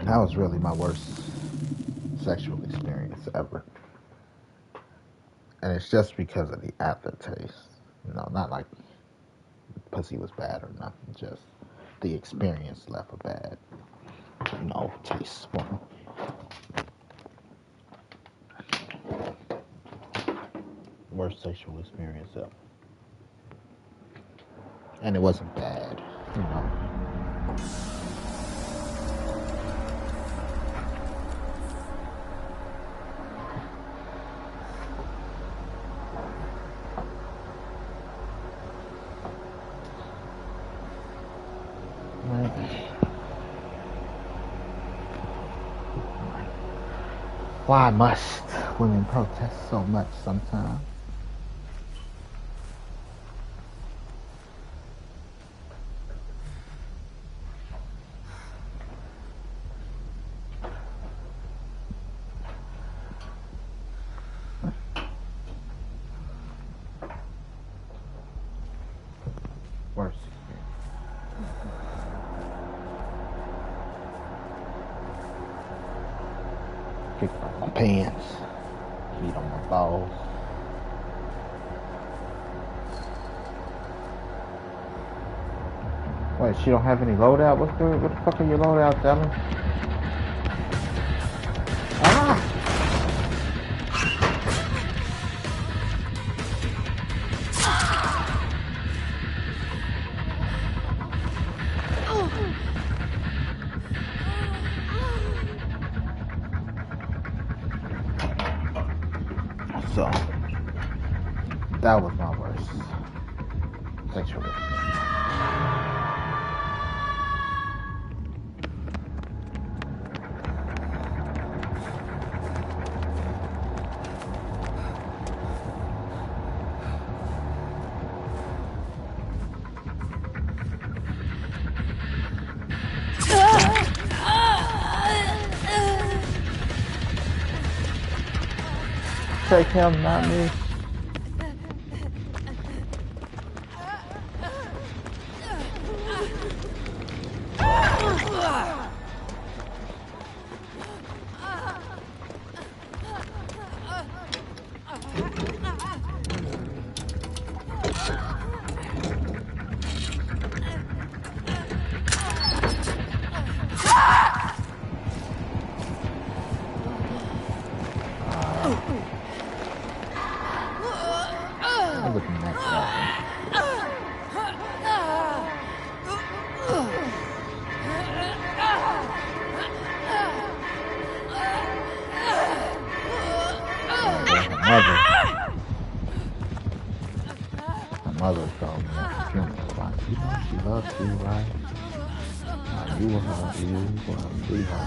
That was really my worst sexual experience ever. And it's just because of the aftertaste. You know, not like pussy was bad or nothing, just the experience left a bad, taste for me. Worst sexual experience ever. And it wasn't bad, you know. Why must women protest so much sometimes? Worst experience. Kick off my pants, feet on my balls. Wait, she don't have any loadout? What the fuck are your loadouts, Ellen? Ah! So, that was my worst sexual experience. Take him, not me. I'm looking at that. My mother told me at the funeral, like, you know, she loves you, right? You will have you, will be her.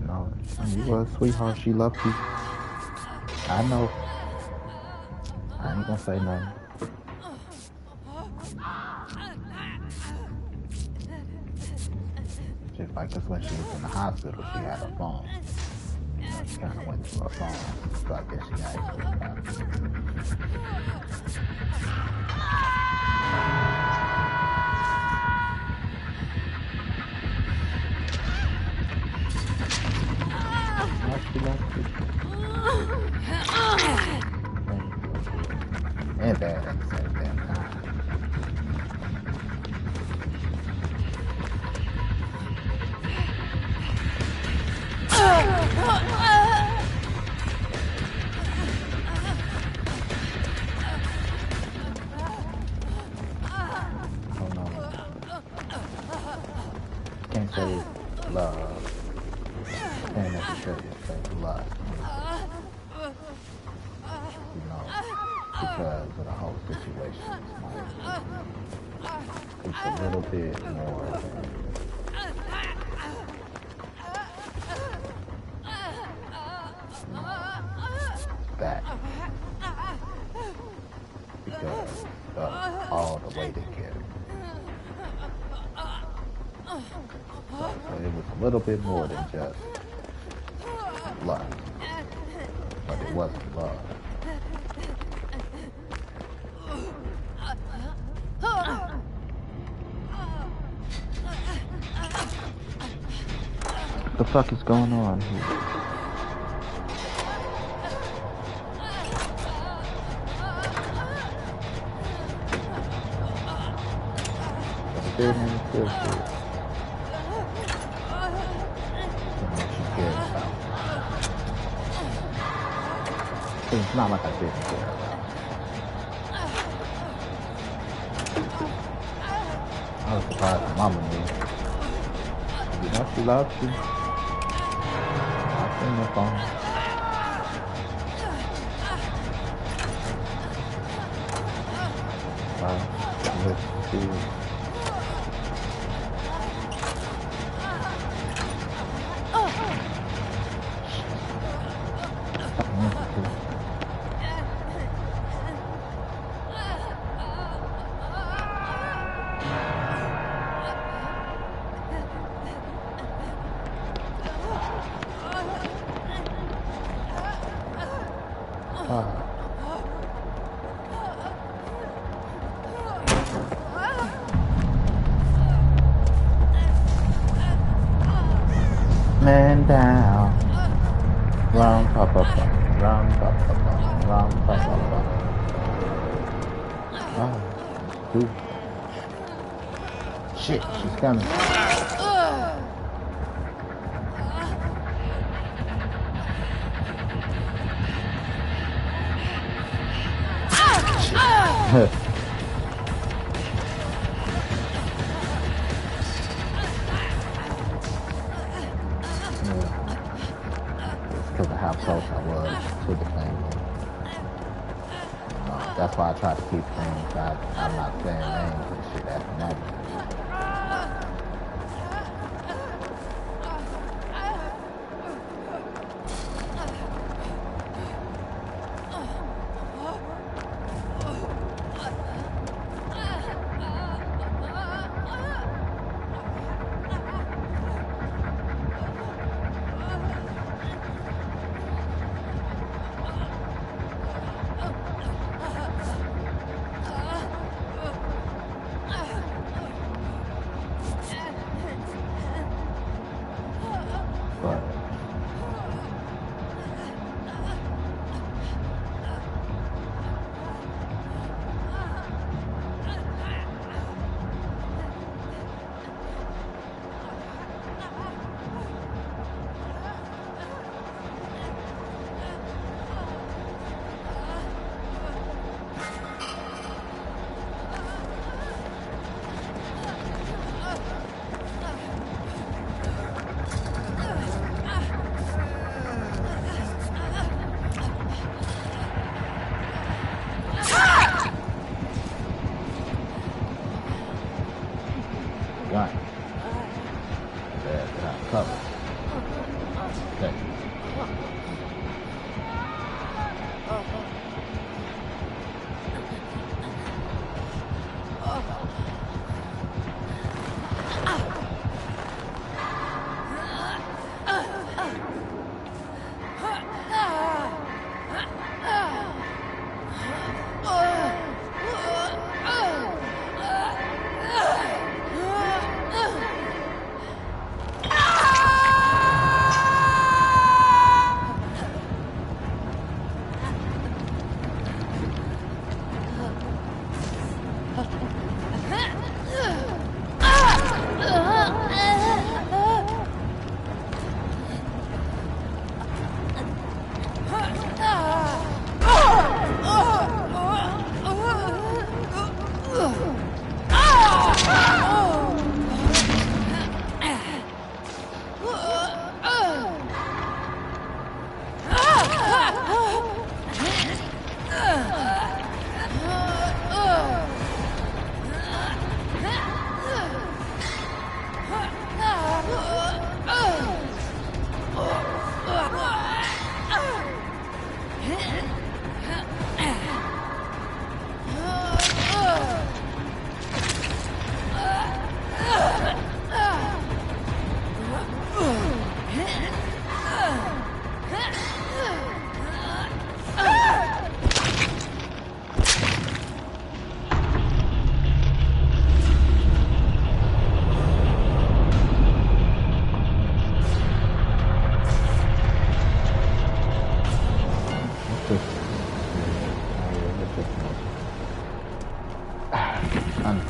No, you was a sweetheart. She loved you. I know. I ain't gonna say nothing. Just like this when she was in the hospital, she had a phone. You know, she kind of went through her phone, so I guess she got and bad at the same damn time. say love. Can't necessarily say lust. You know, because of the whole situation. It's a little bit more than that. Because of all the way they carry. So it was a little bit more than just lust. But it wasn't love. What the fuck is going on here? Still in the field. It's not like I didn't care about. I was surprised my mama knew. You know she loves you. I seen the phone. Let's see. Man down. Rum pa pa pa. Rum pa pa pa. Rum pa pa pa. Oh, dude. Shit, she's coming. Because of how close I was to the family. That's why I try to keep things. I'm not saying names and shit after that.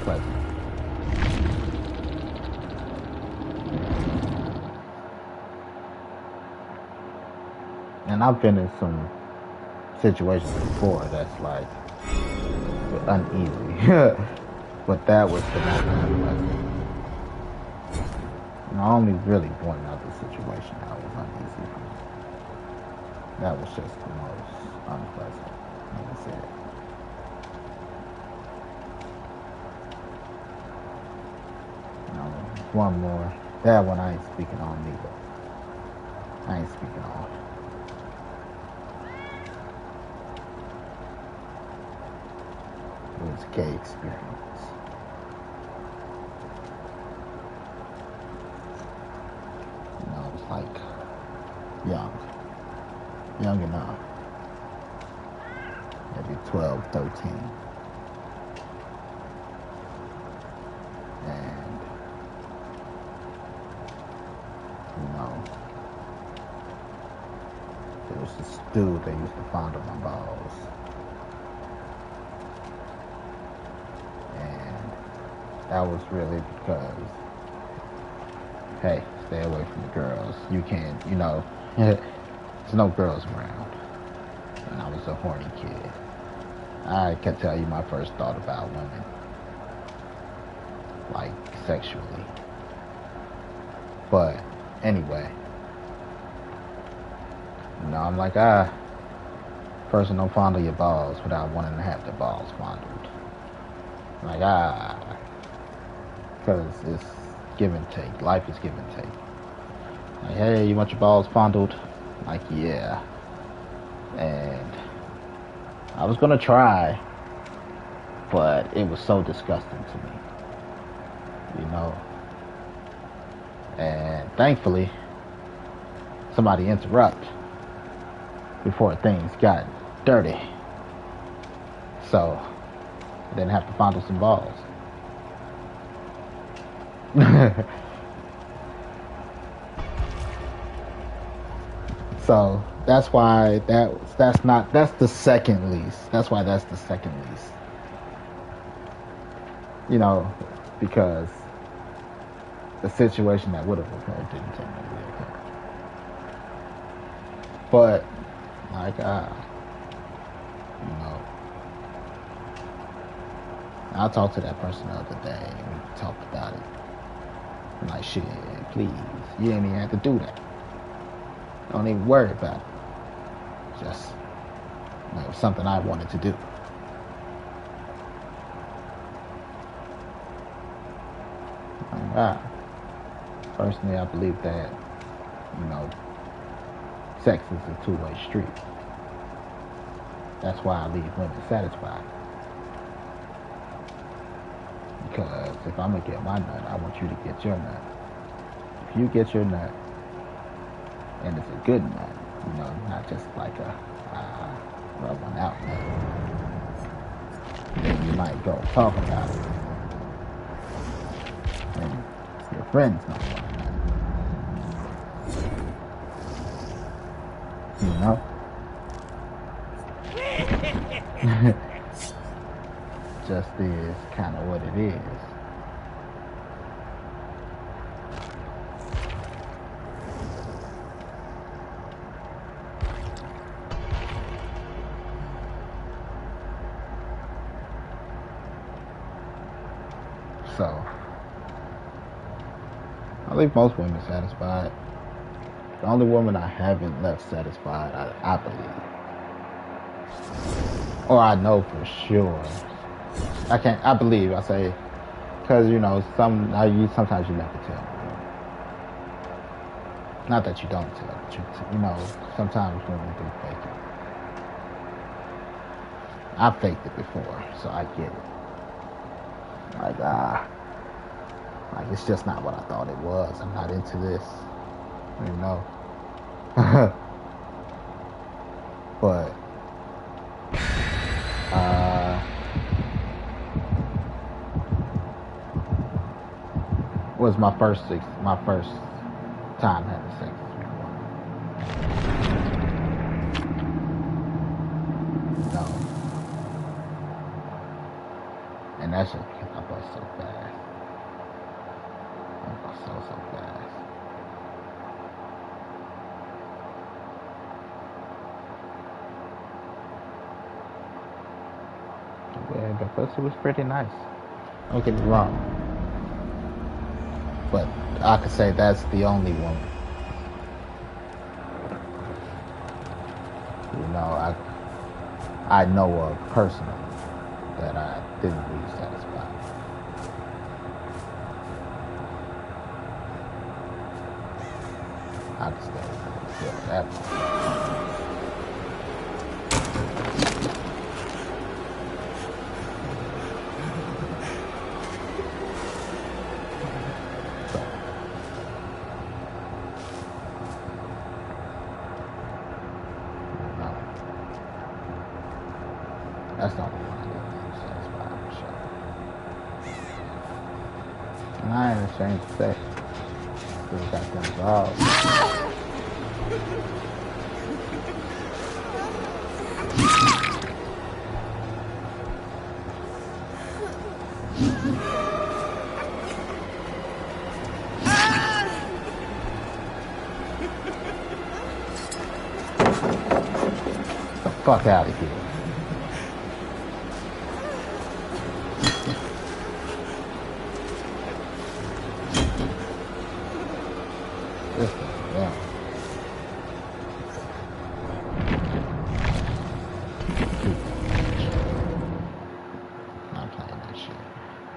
unpleasant. And I've been in some situations before that's like uneasy. But that was the most unpleasant. And I only really one other situation that was uneasy. That was just the most unpleasant. Like I said. One more. That one I ain't speaking on neither. I ain't speaking on. It was a gay experience. You know, it's like young enough. Maybe 12, 13. And, you know, there was this dude that used to fondle my balls. And that was really because, hey, stay away from the girls. You can't, you know, there's no girls around. And I was a horny kid. I can tell you my first thought about women, like sexually. But anyway, you know, I'm like, person don't fondle your balls without wanting to have the balls fondled. Like, because it's give and take. Life is give and take. Like, hey, you want your balls fondled? Like, yeah. And I was gonna try, but it was so disgusting to me, you know. And thankfully, somebody interrupted before things got dirty, so I didn't have to fondle some balls. So that's why that's the second least. That's why that's the second least. You know, because the situation that would have occurred didn't technically occur. But like you know, I talked to that person the other day and we talked about it. I'm like, shit, please, you ain't even have to do that. Don't even worry about it. Just, you know, something I wanted to do. Personally, I believe that, you know, sex is a two-way street. That's why I leave women satisfied. Because if I'm gonna get my nut, I want you to get your nut. If you get your nut, and it's a good nut, you know, not just like a rub one out nut, then you might go talk about it. And your friends don't want it. You know? Just is kind of what it is. So, I leave most women satisfied. The only woman I haven't left satisfied, I believe, or I know for sure. I say, because, you know, sometimes you never tell. Not that you don't tell, but you know, sometimes women do fake it. I've faked it before, so I get it. Like, it's just not what I thought it was. I'm not into this, you know. But, was my first time having sex before. No. And that shit, I bust so fast. I bust so fast. Yeah, the pussy was pretty nice. Don't get me wrong. But I could say that's the only woman. You know, I know of personally that I didn't really satisfy. I just feel that much. That's not the one I didn't satisfy for sure. And I ain't ashamed to say, still got them balls. Get the fuck out of here.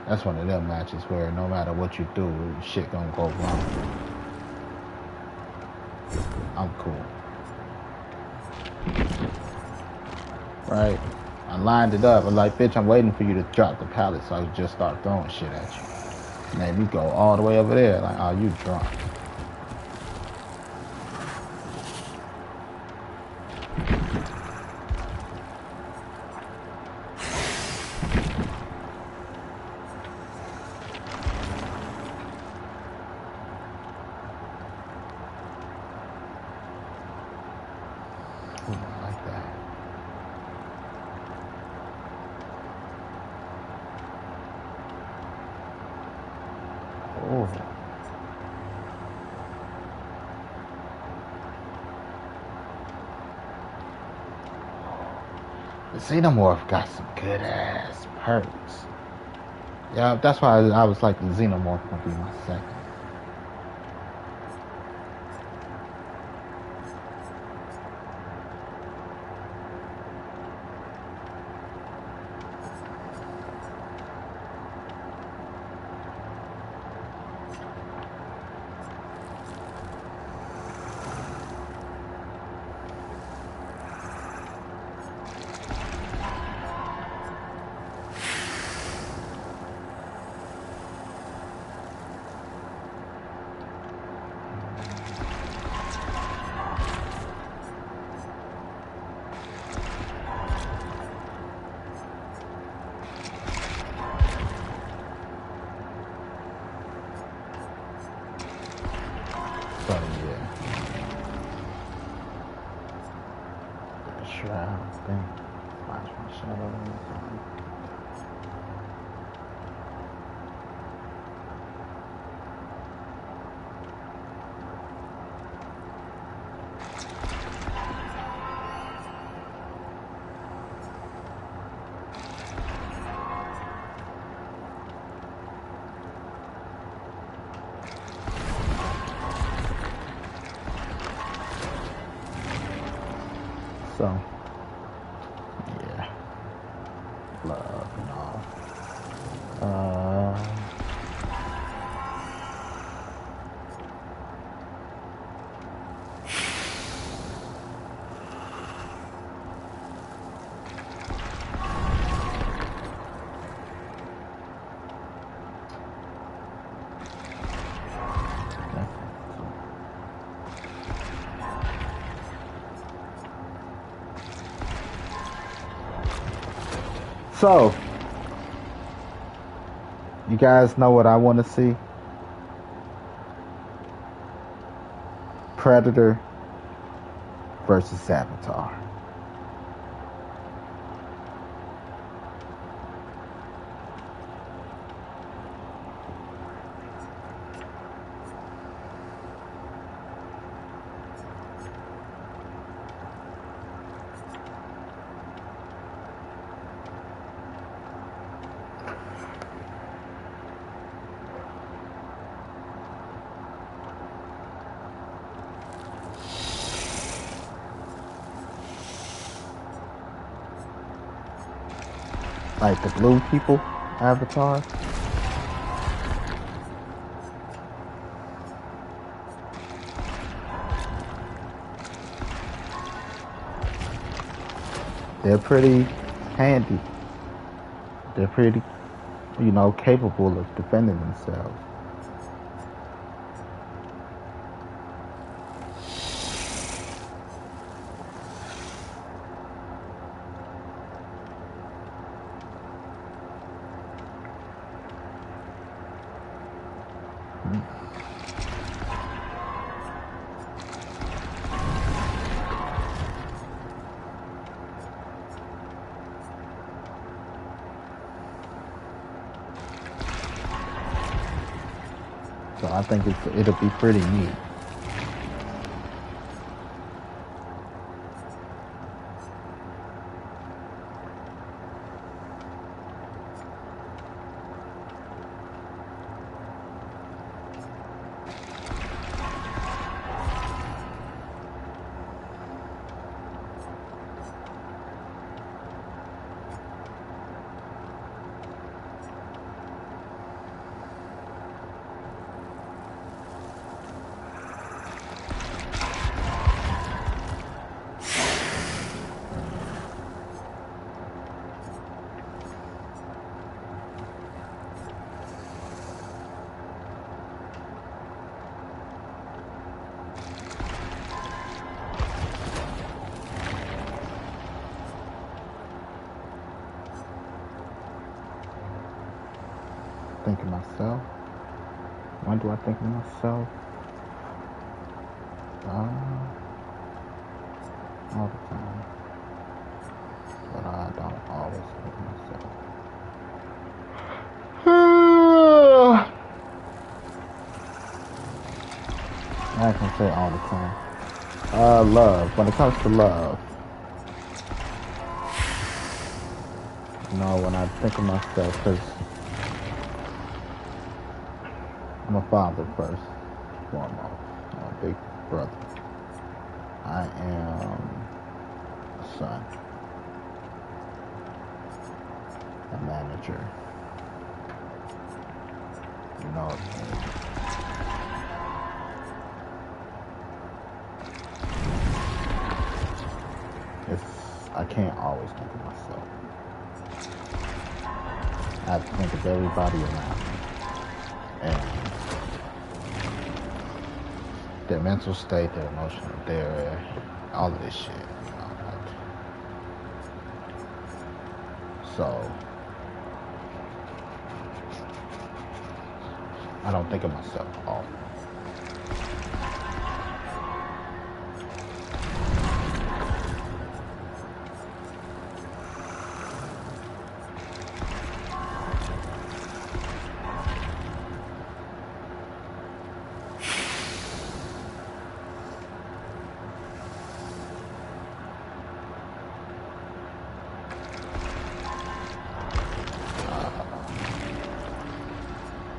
That's one of them matches where no matter what you do, shit gonna go wrong. I'm cool. Right? I lined it up. I'm like, bitch, I'm waiting for you to drop the pallet so I can just start throwing shit at you. And then you go all the way over there. Like, oh, you drunk. The Xenomorph got some good ass perks. Yeah, that's why I was like, the Xenomorph gonna be my second. So, yeah, love and all. So, you guys know what I want to see? Predator versus Savitar. like the blue people avatar. They're pretty handy. They're pretty, capable of defending themselves. So I think it'll be pretty neat. Think of myself. When do I think of myself? All the time. But I don't always think of myself. I can say all the time. Love. When it comes to love, when I think of myself, because I'm a father first, foremost. I'm a big brother. I am a son, a manager. I can't always think of myself. I have to think of everybody around me. And their mental state, their emotional, all of this shit. So I don't think of myself often.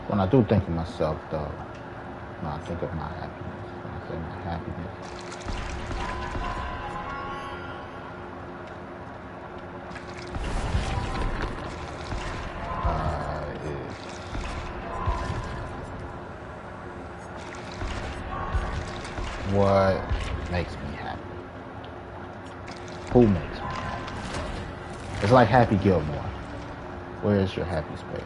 When I do think of myself, though, when I think of my happiness, when I say my happiness, is what makes me happy. Who makes me happy? It's like Happy Gilmore. Where is your happy space?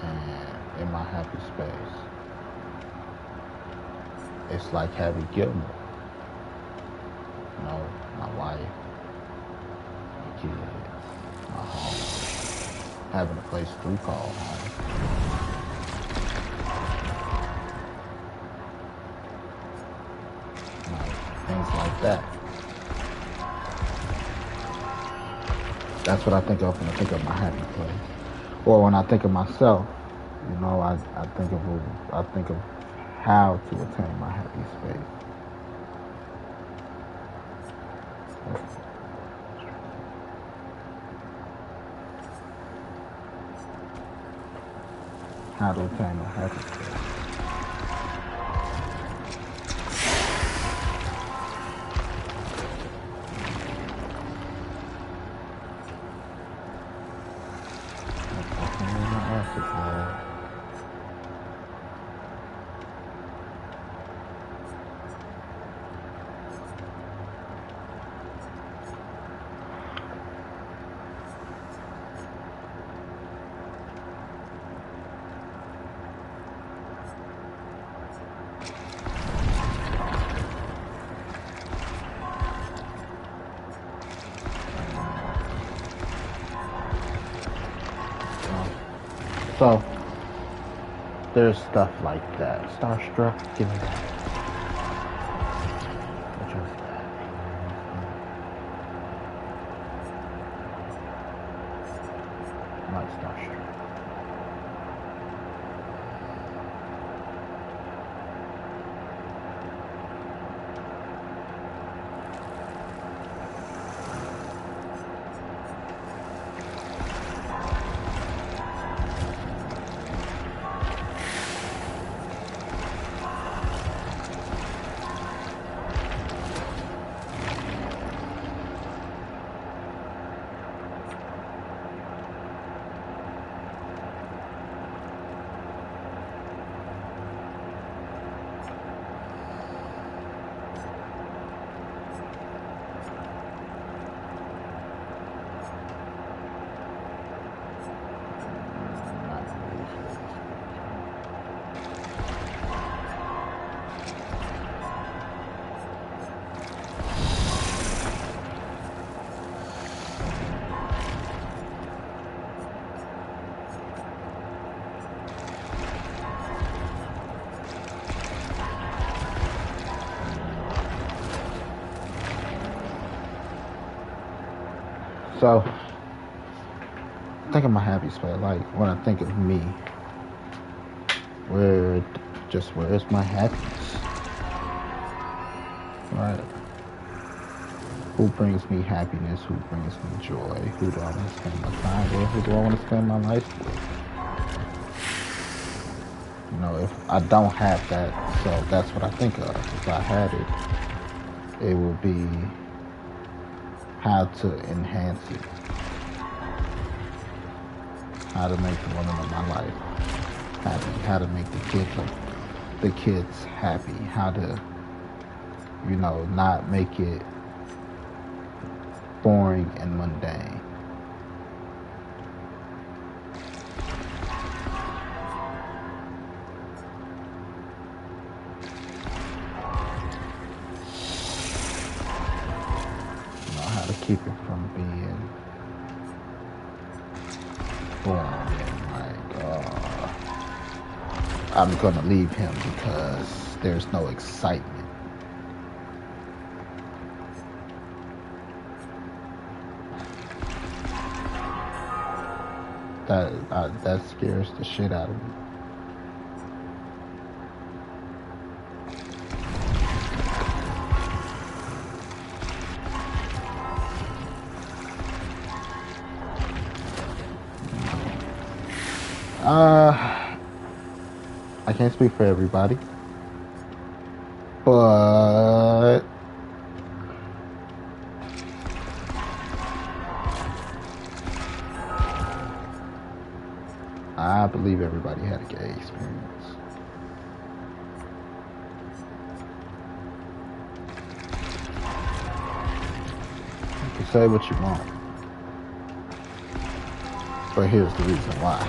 And in my happy space, it's like Happy Gilmore. My wife, my kids, my home, having a place to call home. Things like that. That's what I think of when I think of my happy place. Or when I think of myself, I think of how to attain my happy space. How to attain my happy space. So there's stuff like that. Starstruck, give me that. Which was that? Not Starstruck. So, think of my happy spot. Like when I think of me, where's my happiness? Right? Who brings me happiness? Who brings me joy? Who do I want to spend my time with? Who do I want to spend my life with? You know, if I don't have that, so that's what I think of. If I had it, it would be how to enhance it, how to make the woman of my life happy, how to make the kids happy, how to, you know, not make it boring and mundane. Keep it from being boring and like, I'm gonna leave him because there's no excitement. That scares the shit out of me. I can't speak for everybody, but I believe everybody had a gay experience. You can say what you want, but here's the reason why.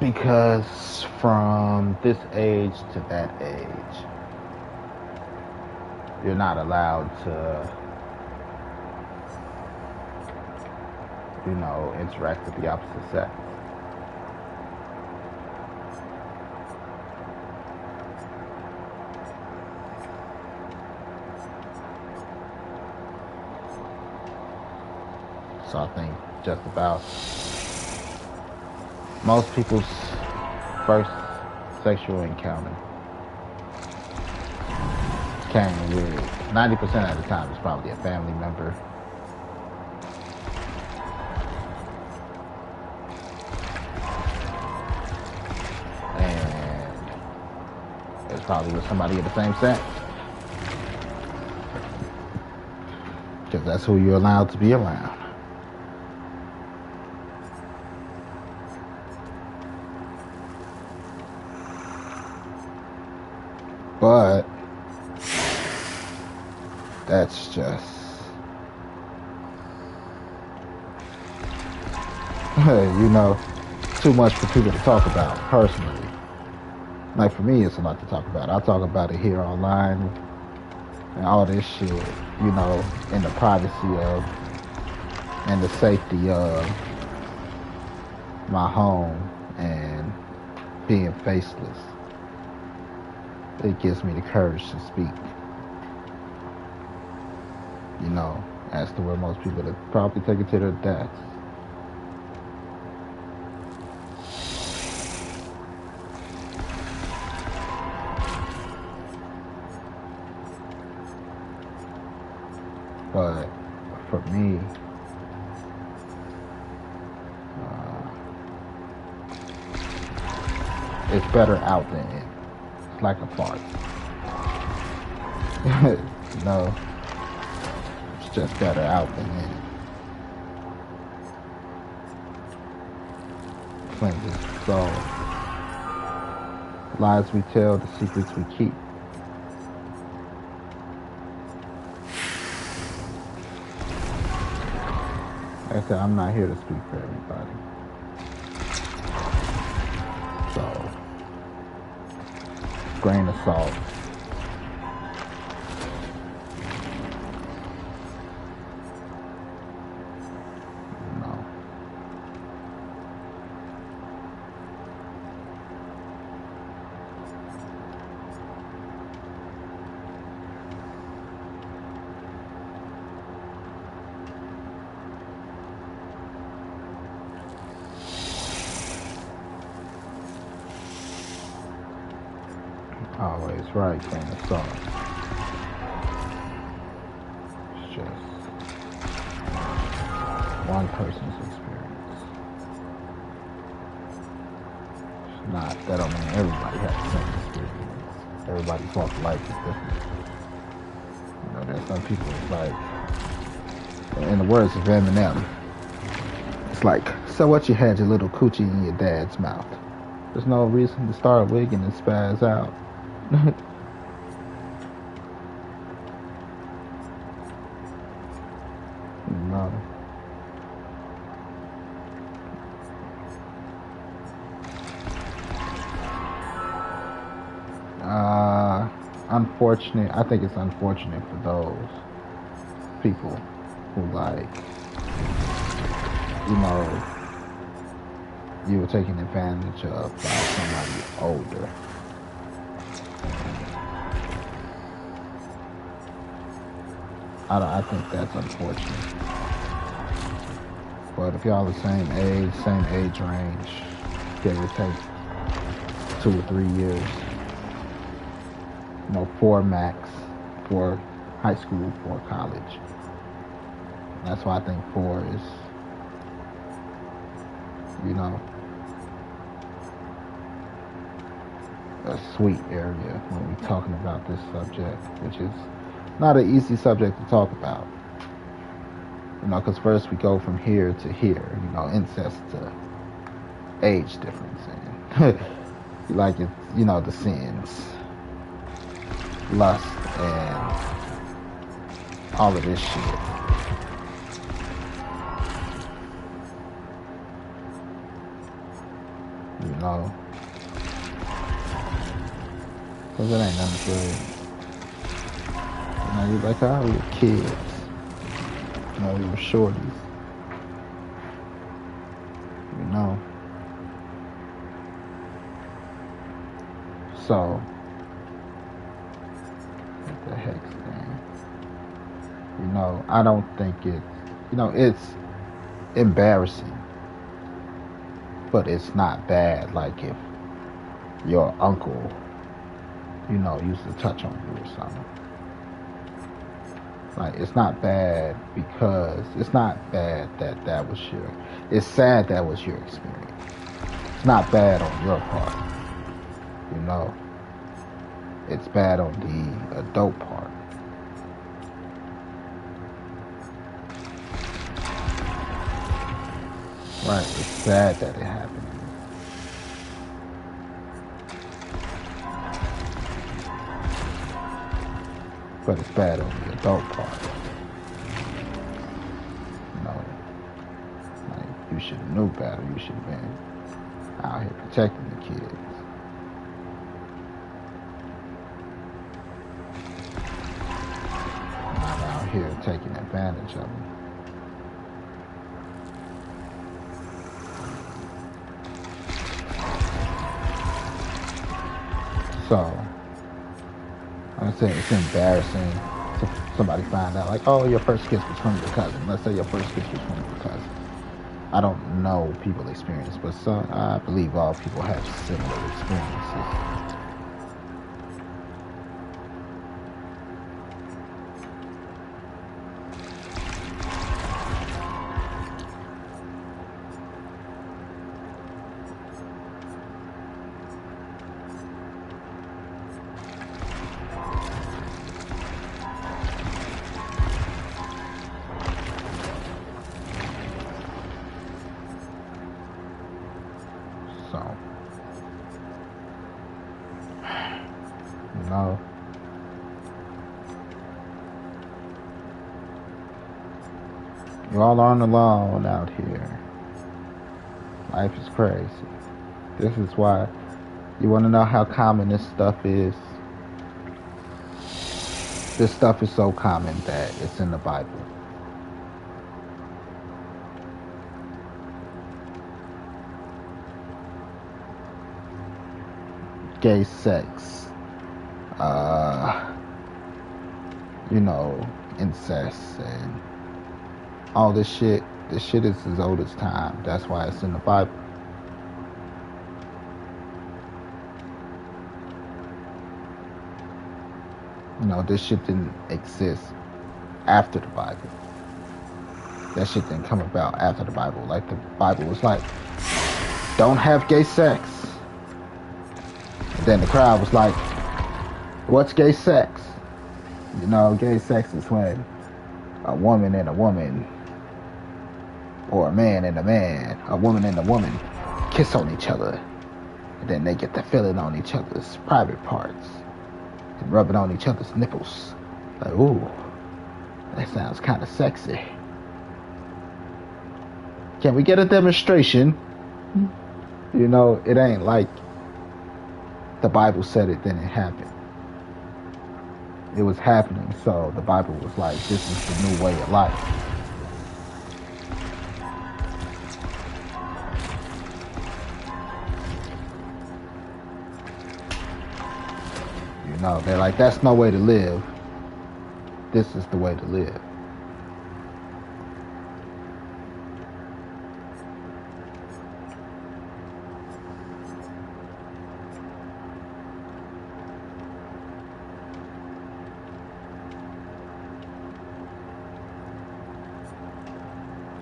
Because from this age to that age, you're not allowed to, you know, interact with the opposite sex. So I think just about most people's first sexual encounter came with, 90% of the time, it's probably a family member. And it's probably with somebody of the same sex. Because that's who you're allowed to be around. But that's just, you know, too much for people to talk about personally. Like for me, it's a lot to talk about. I talk about it here online and all this shit, you know, in the privacy of and the safety of my home and being faceless. It gives me the courage to speak. You know, as to where most people would probably take it to their deaths. But for me, it's better out than in. It's like a fart. No, it's just better out than in. Cleanses the soul. Lies we tell, the secrets we keep. Like I said, I'm not here to speak for everybody. So, grain of salt. You know. Always right, grain of salt. It's just one person's experience. It's not, that don't mean everybody has the same experience. Everybody's walk of life is different. You know, there's some people, it's like, in the words of Eminem, it's like, so what, you had your little coochie in your dad's mouth. There's no reason to start wigging and spaz out. No. Unfortunate. I think it's unfortunate for those people who, like, you know, you were taken advantage of by somebody older. I think that's unfortunate. But if y'all the same age range, give or take 2 or 3 years, you know, 4 max for high school, for college. That's why I think 4 is, you know, a sweet area when we're talking about this subject, which is not an easy subject to talk about. You know, because first we go from here to here, you know, incest to age difference, and like it's, you know, the sins, lust, and all of this shit. You know, because it ain't nothing good. You know, you're like, oh, we were kids. You know, we were shorties. You know. So, what the heck's thing? You know, I don't think it's, you know, it's embarrassing. But it's not bad, like if your uncle, you know, used to touch on you or something. Like, it's not bad because, it's not bad that was your, it's sad that was your experience. It's not bad on your part, you know. It's bad on the adult part. Right, it's sad that it happened. But it's bad on the adult part. You know, like, you should have knew better. You should have been out here protecting the kids. Not out here taking advantage of them. So I'm saying it's embarrassing to somebody find out like, oh, your first kiss was from your cousin. Let's say your first kiss was from your cousin. I don't know people's experience, but I believe all people have similar experiences. So, you know, you all aren't alone out here. Life is crazy. This is why you want to know how common this stuff is. This stuff is so common that it's in the Bible. Gay sex, you know, incest and all this shit. This shit is as old as time. That's why it's in the Bible. You know, this shit didn't exist after the Bible. That shit didn't come about after the Bible. Like, the Bible was like, don't have gay sex. And then the crowd was like, what's gay sex? You know, gay sex is when a woman and a woman, or a man and a man, a woman and a woman kiss on each other. And then they get the feeling on each other's private parts. And rubbing on each other's nipples. Like, ooh, that sounds kind of sexy. Can we get a demonstration? You know, it ain't like the Bible said it, then it happened. It was happening, so the Bible was like, this is the new way of life. You know, they're like, that's no way to live. This is the way to live.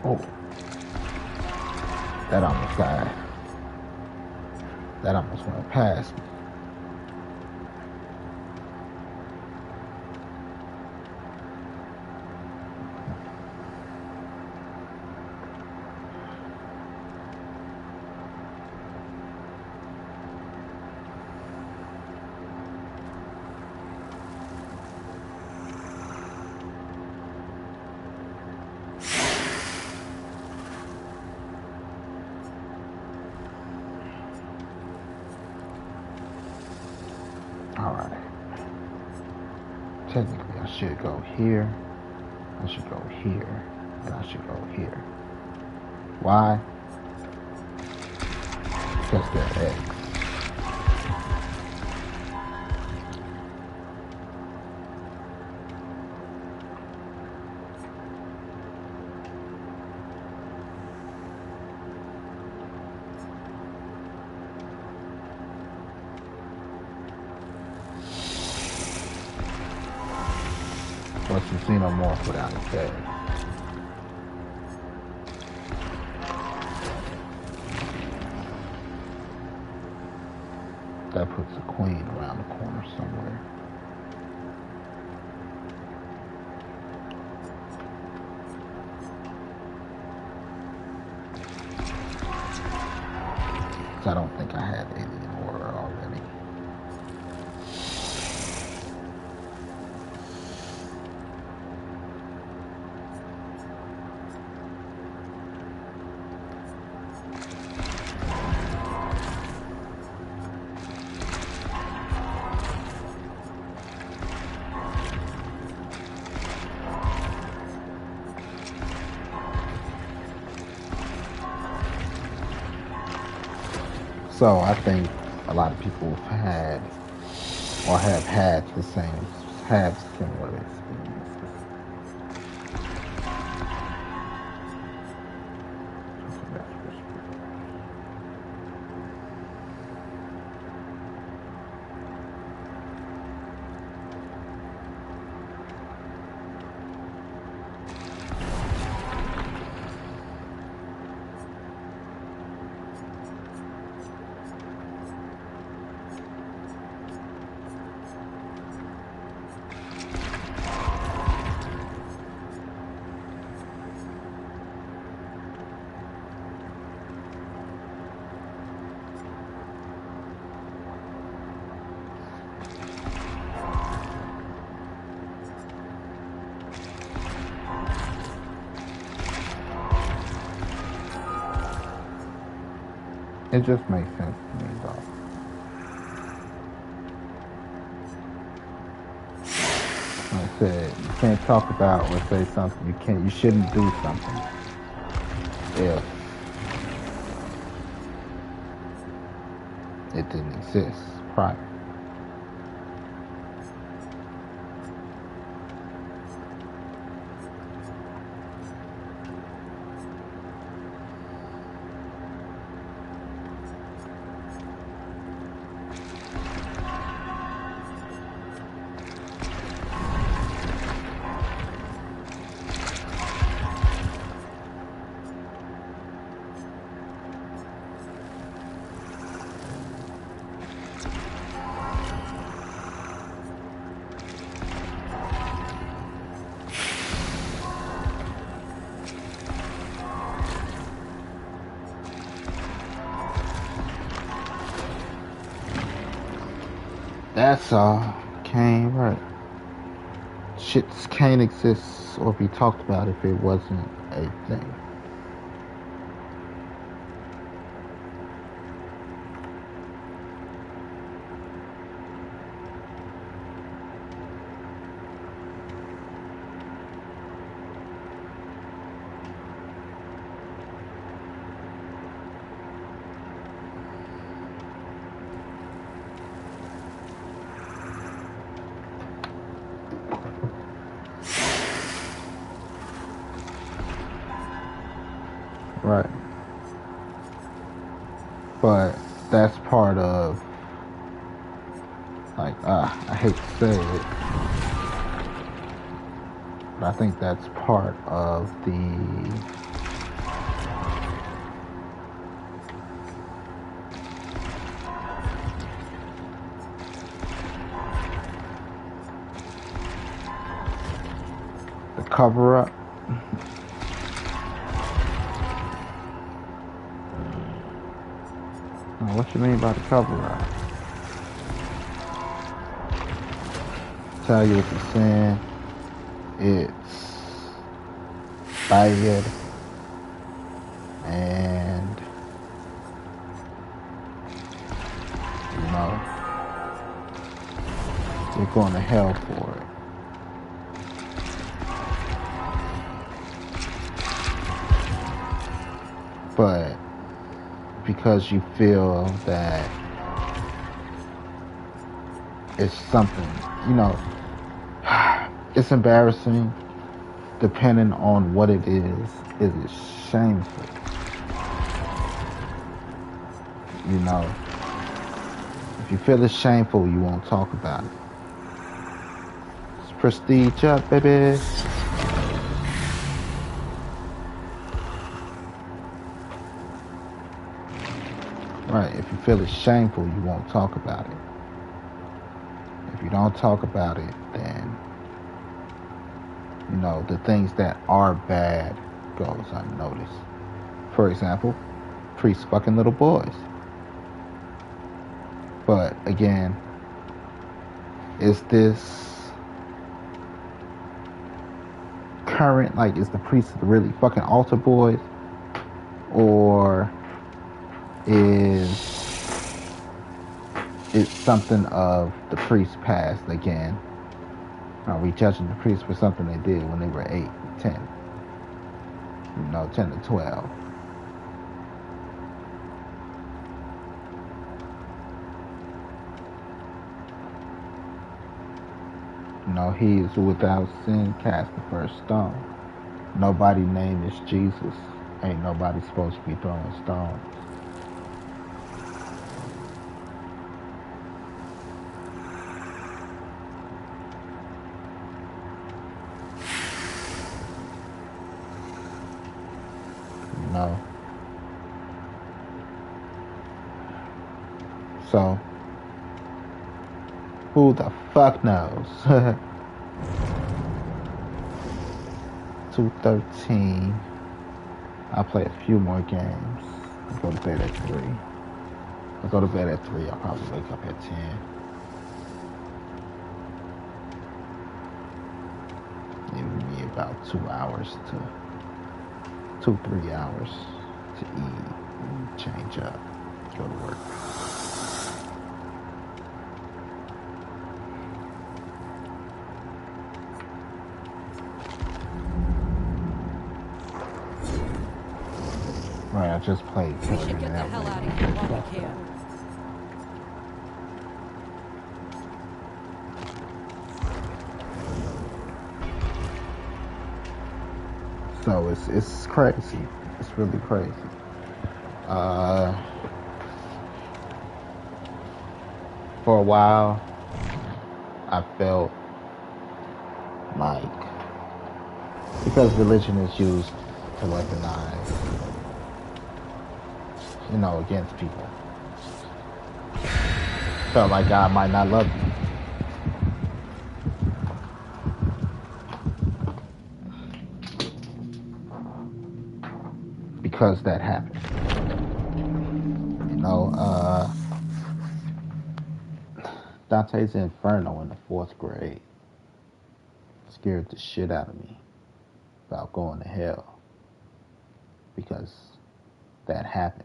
Oh, that almost died. That almost went past me. Alright. Technically, I should go here. I should go here. And I should go here. Why? Because they're eggs. What's the xenomorph without its head? That puts a queen around the corner somewhere. So I don't think I had alien horror already. So I think a lot of people have had or have had the same, have similar experiences. It just makes sense to me, though. Like I said, you can't talk about or say something. You shouldn't do something if it didn't exist prior. That's all. Can't right. Shit can't exist or be talked about if it wasn't a thing. Right. But that's part of, like, I hate to say it, but I think that's part of the cover up. What you mean by the cover up? Tell you what you're saying. It's bad and you know you're going to hell for it. But because you feel that it's something, you know, it's embarrassing depending on what it is. Is it shameful? You know, if you feel it's shameful, you won't talk about it. It's prestige up, baby. Right, if you feel it's shameful, you won't talk about it. If you don't talk about it, then, you know, the things that are bad goes unnoticed. For example, priests fucking little boys. But again, is this current, like, is the priest really fucking altar boys? Or is it something of the priest's past again? Are we judging the priests for something they did when they were 8, 10? You know, 10 to 12. No, he is without sin cast the first stone. Nobody name is Jesus. Ain't nobody supposed to be throwing stones. No. So, who the fuck knows? 2:13. I'll play a few more games. I'll go to bed at 3. I'll go to bed at 3. I'll probably wake up at 10. It'll be about 2 hours to 2-3 hours to eat and change up, go to work. Right, I just played. We should get the hell out of here while we can. So it's crazy. It's really crazy. For a while, I felt like because religion is used to weaponize, against people, felt like God might not love me. Because that happened. Dante's Inferno in the 4th grade scared the shit out of me about going to hell because that happened.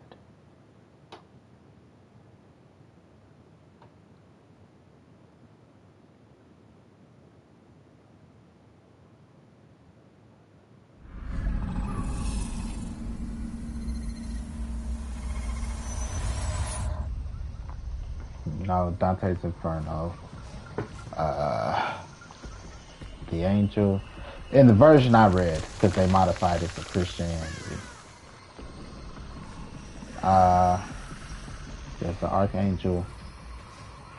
Dante's Inferno, the angel, in the version I read, because they modified it for Christianity, there's the archangel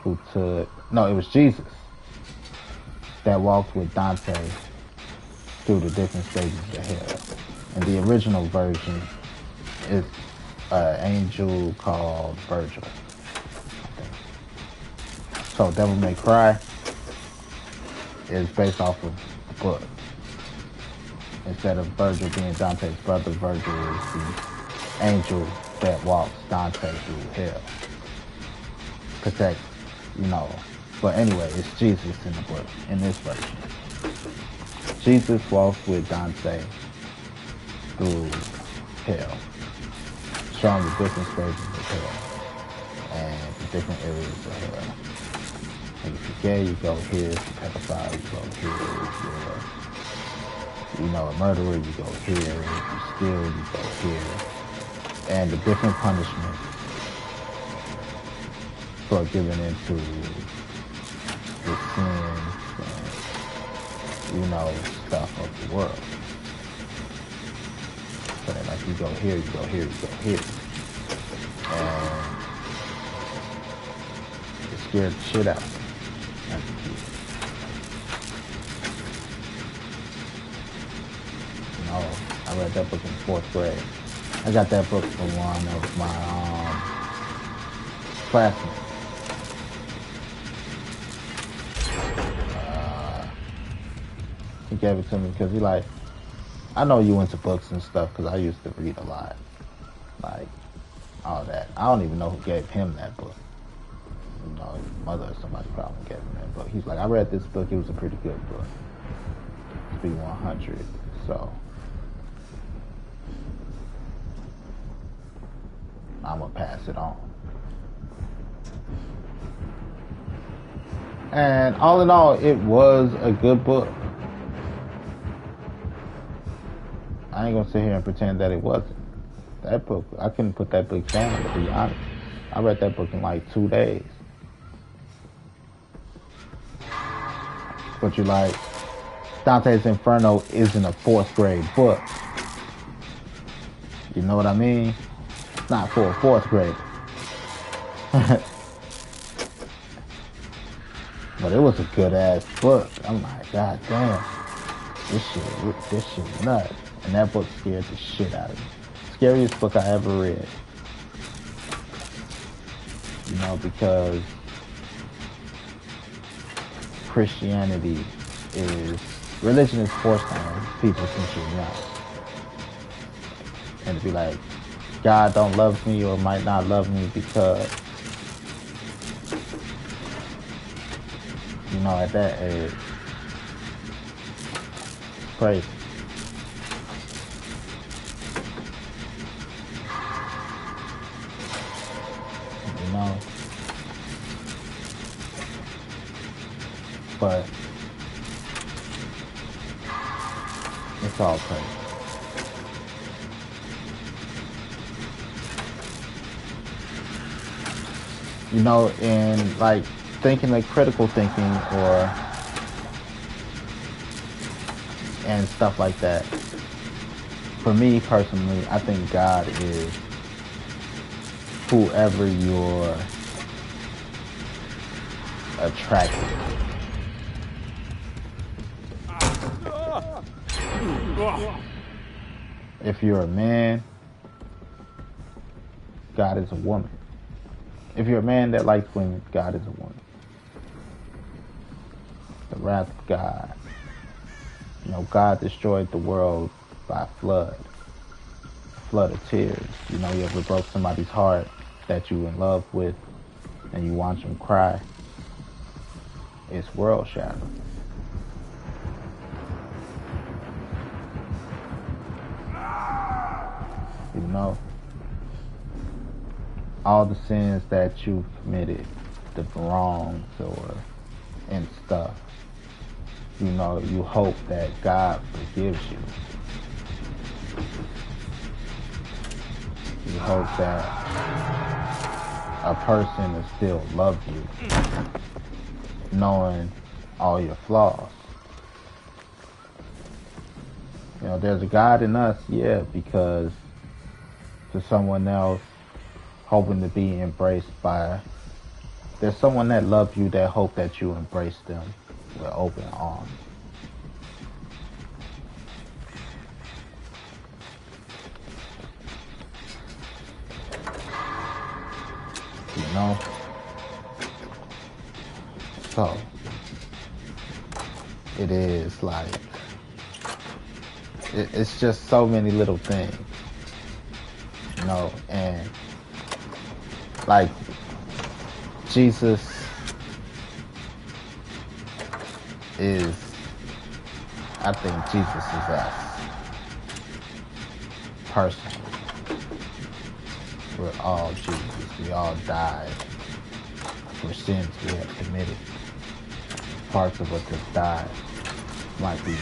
who it was Jesus that walked with Dante through the different stages of hell. And the original version is an angel called Virgil. So Devil May Cry is based off of the book. Instead of Virgil being Dante's brother, Virgil is the angel that walks Dante through hell. Protect, But anyway, it's Jesus in the book, in this version. Jesus walks with Dante through hell, showing the different stages of hell and the different areas of hell. If you're gay, you go here. If you're pedophile, you go here. If you're, a murderer, you go here. If you steal, you go here. And the different punishments for giving into the sins and, stuff of the world. So like you go here, you go here, you go here. And it scared the shit out of me. I read that book in 4th grade. I got that book from one of my classmates. He gave it to me because I know you into books and stuff because I used to read a lot. Like, all that. I don't even know who gave him that book. His mother or somebody probably gave him that book. He's like, I read this book. It was a pretty good book. It's B100. So, I'm going to pass it on. And all in all, it was a good book. I ain't going to sit here and pretend that it wasn't. That book, I couldn't put that book down, to be honest. I read that book in like 2 days. But you like, Dante's Inferno isn't a 4th grade book. You know what I mean? It's not for a 4th grader. But it was a good ass book. I'm like, God damn, this shit nuts. And that book scared the shit out of me. Scariest book I ever read. You know, because Christianity religion is forced on people since you're young. And to be like, God don't love me or might not love me because, you know, at that age, it's crazy. You know? But it's all crazy. You know, and like thinking like critical thinking and stuff like that. For me personally, I think God is whoever you're attracted to. If you're a man, God is a woman. If you're a man that likes women, God is a woman. The wrath of God. You know, God destroyed the world by flood. A flood of tears. You know, you ever broke somebody's heart that you in love with and you watch them cry? It's world shattering. You know, all the sins that you've committed, the wrongs and stuff, you know, you hope that God forgives you. You hope that a person will still love you, knowing all your flaws. You know, there's a God in us, yeah, because to someone else, hoping to be embraced by, there's someone that loves you that hope that you embrace them with open arms. You know? So, it is like, it's just so many little things. You know, and like Jesus is, I think Jesus is us personally. We're all Jesus. We all died for sins we have committed. Parts of us have died. Might be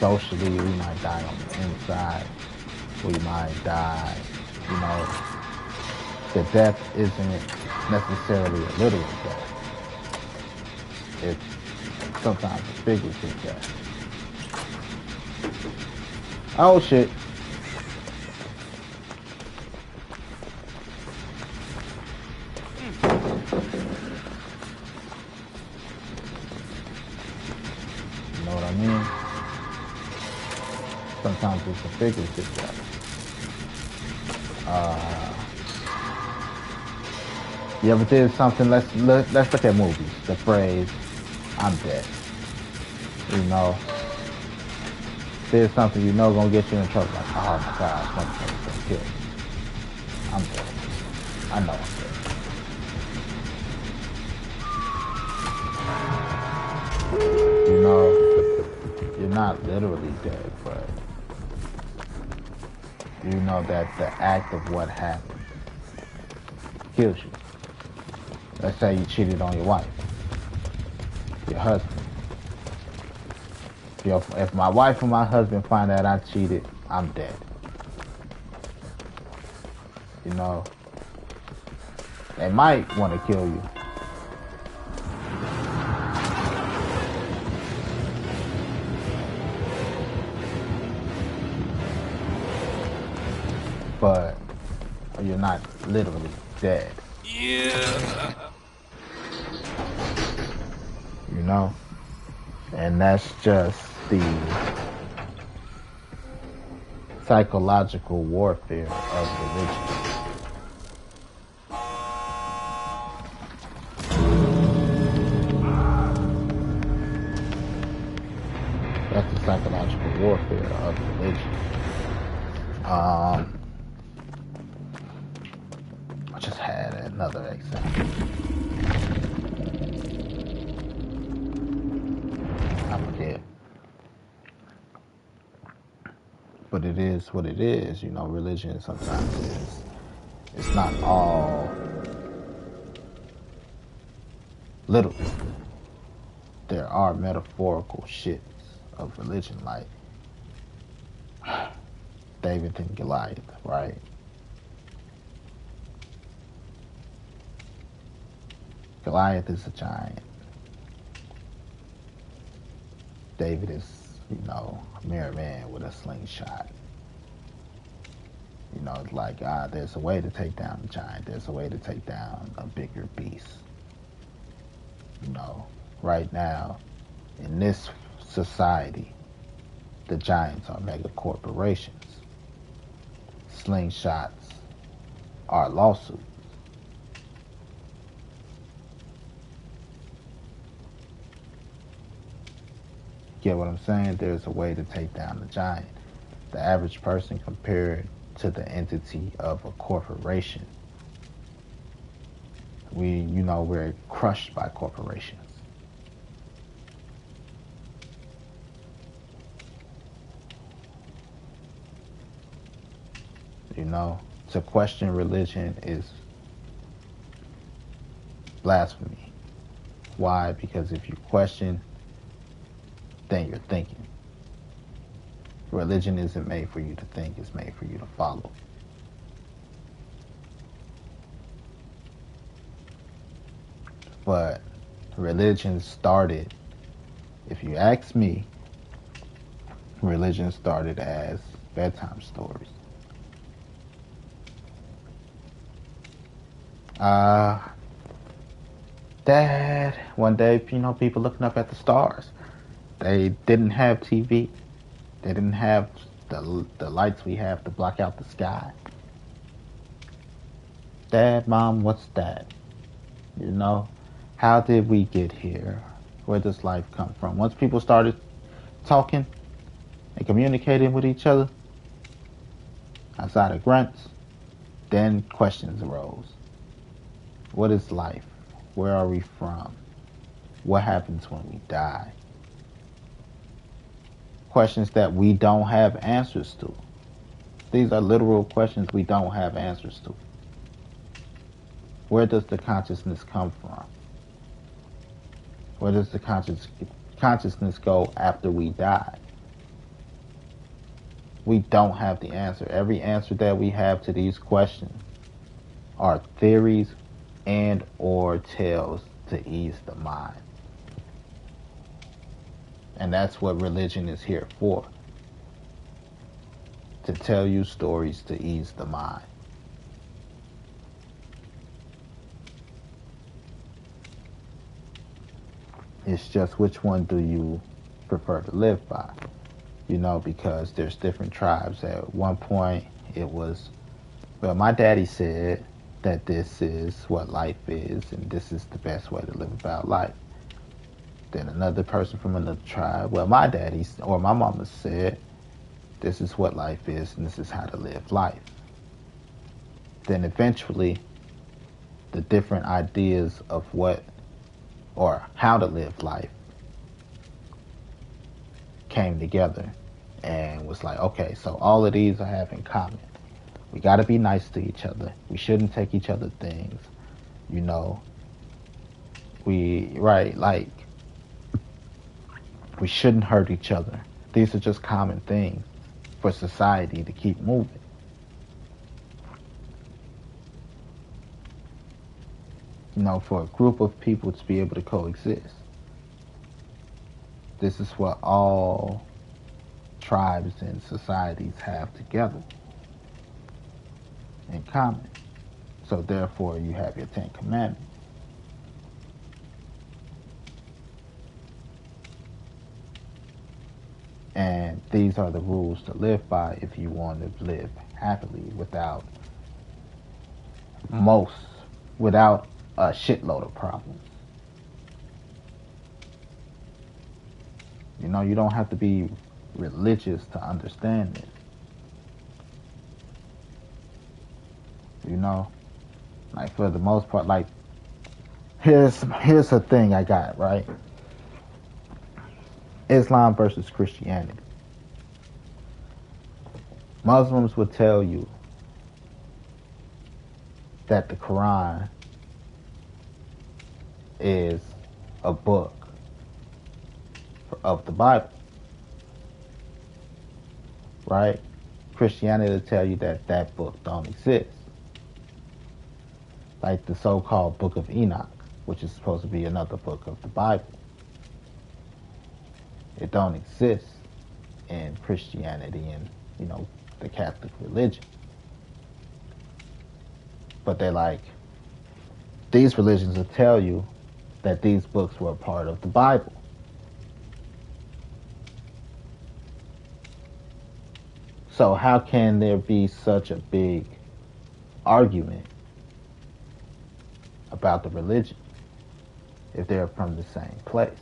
socially, we might die on the inside. We might die, you know. The death isn't necessarily a literal death. It's sometimes a figurative death. Oh shit. You know what I mean? Sometimes it's a figurative death. You ever did something? Let's look at movies. The phrase, "I'm dead." You know, did something you know gonna get you in trouble. Like, oh my gosh, motherfucker's gonna kill me. I'm dead. I know I'm dead. You know, you're not literally dead, but you know that the act of what happened kills you. Let's say you cheated on your wife, your husband. If my wife and my husband find out I cheated, I'm dead. You know, they might want to kill you. or you're not literally dead. Yeah. You know? And that's just the psychological warfare of religion. That's the psychological warfare of religion. I just had another example. I forget. But it is what it is. You know, religion sometimes it's not all literal. There are metaphorical shits of religion, like David and Goliath, right? Goliath is a giant. David is, you know, a mere man with a slingshot. You know, it's like, there's a way to take down the giant. There's a way to take down a bigger beast. You know, right now, in this society, the giants are mega corporations. Slingshots are lawsuits. Get what I'm saying? There's a way to take down the giant. The average person compared to the entity of a corporation. We're crushed by corporations. You know, to question religion is blasphemy. Why? Because if you question, then you're thinking. Religion isn't made for you to think, it's made for you to follow. But religion started, if you ask me, religion started as bedtime stories. Dad, one day, people looking up at the stars. They didn't have TV. They didn't have the lights we have to block out the sky. Dad, Mom, what's that? You know, how did we get here? Where does life come from? Once people started talking and communicating with each other outside of grunts, then questions arose. What is life? Where are we from? What happens when we die? Questions that we don't have answers to. These are literal questions we don't have answers to. Where does the consciousness come from? Where does the consciousness go after we die? We don't have the answer. Every answer that we have to these questions are theories and or tales to ease the mind. And that's what religion is here for. To tell you stories to ease the mind. It's just which one do you prefer to live by? You know, because there's different tribes. At one point it was, well, my daddy said that this is what life is and this is the best way to live about life. Then another person from another tribe, well, my daddy or my mama said this is what life is and this is how to live life. Then eventually the different ideas of what or how to live life came together and was like, okay, so all of these I have in common. We got to be nice to each other. We shouldn't take each other things. You know, we shouldn't hurt each other. These are just common things for society to keep moving. You know, for a group of people to be able to coexist. This is what all tribes and societies have together in common. So therefore, you have your 10 Commandments. And these are the rules to live by if you want to live happily without a shitload of problems. You know, you don't have to be religious to understand it. You know, like for the most part, like here's a thing I got, right? Islam versus Christianity. Muslims would tell you that the Quran is a book of the Bible, right? Christianity will tell you that that book don't exist. Like the so-called Book of Enoch, which is supposed to be another book of the Bible. It don't exist in Christianity and, you know, the Catholic religion. But they're like, these religions will tell you that these books were a part of the Bible. So how can there be such a big argument about the religion if they're from the same place?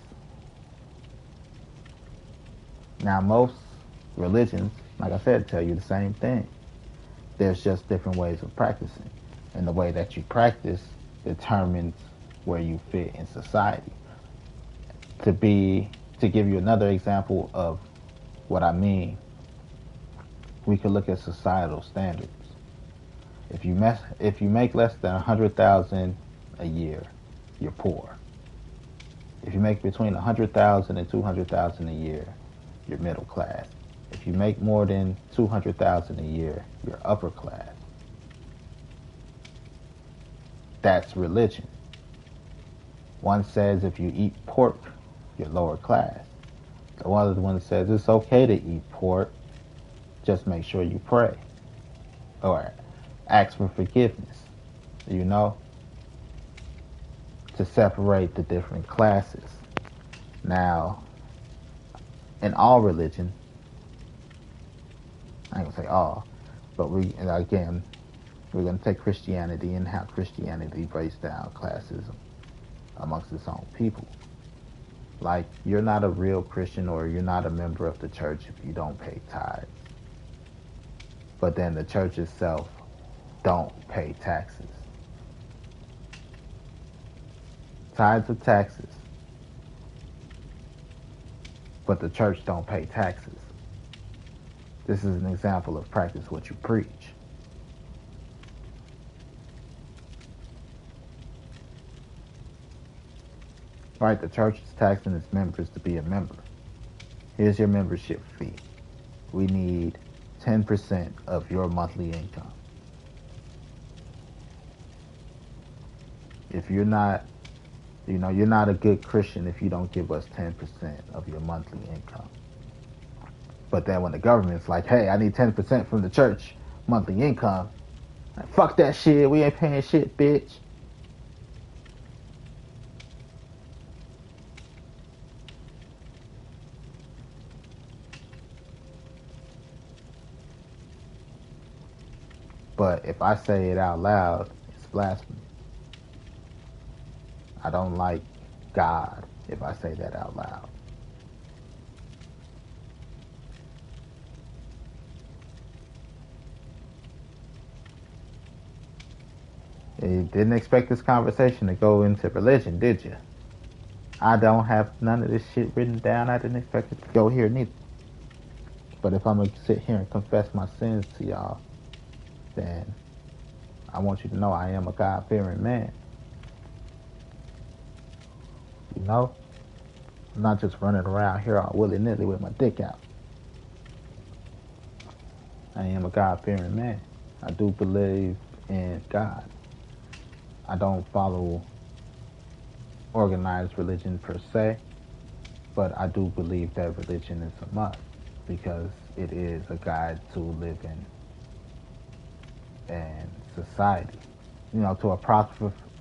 Now, most religions, like I said, tell you the same thing. There's just different ways of practicing. And the way that you practice determines where you fit in society. To give you another example of what I mean, we could look at societal standards. If you make less than 100,000 a year, you're poor. If you make between 100,000 and 200,000 a year, you're middle class. If you make more than 200,000 a year, you're upper class. That's religion. One says if you eat pork, you're lower class. The other one says it's okay to eat pork, just make sure you pray or ask for forgiveness, you know, to separate the different classes. Now, in all religion, I ain't gonna say all, but we're going to take Christianity and how Christianity breaks down classism amongst its own people. Like, you're not a real Christian or you're not a member of the church if you don't pay tithes. But then the church itself don't pay taxes. Tithes are taxes. But the church don't pay taxes. This is an example of practice what you preach. Right, the church is taxing its members to be a member. Here's your membership fee. We need 10% of your monthly income. If you're not, you're not a good Christian if you don't give us 10% of your monthly income. But then when the government's like, hey, I need 10% from the church monthly income, like, fuck that shit, we ain't paying shit, bitch. But if I say it out loud, it's blasphemy. I don't like God if I say that out loud. You didn't expect this conversation to go into religion, did you? I don't have none of this shit written down. I didn't expect it to go here neither. But if I'm going to sit here and confess my sins to y'all, then I want you to know I am a God-fearing man. You know? I'm not just running around here all willy-nilly with my dick out. I am a God-fearing man. I do believe in God. I don't follow organized religion per se, but I do believe that religion is a must because it is a guide to living in society. to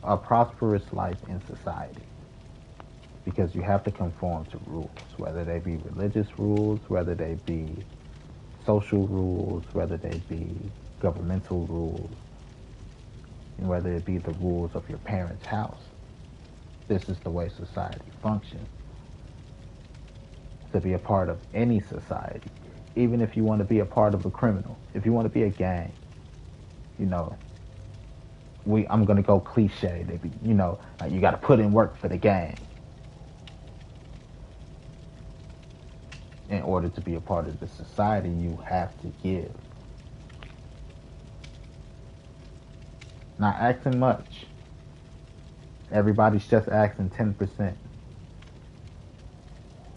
a prosperous life in society. Because you have to conform to rules, whether they be religious rules, whether they be social rules, whether they be governmental rules, and whether it be the rules of your parents' house. This is the way society functions. To be a part of any society, even if you want to be a part of a criminal, if you want to be a gang, I'm gonna go cliche. They be, like you got to put in work for the gang in order to be a part of the society. You have to give. Not asking much. Everybody's just asking 10%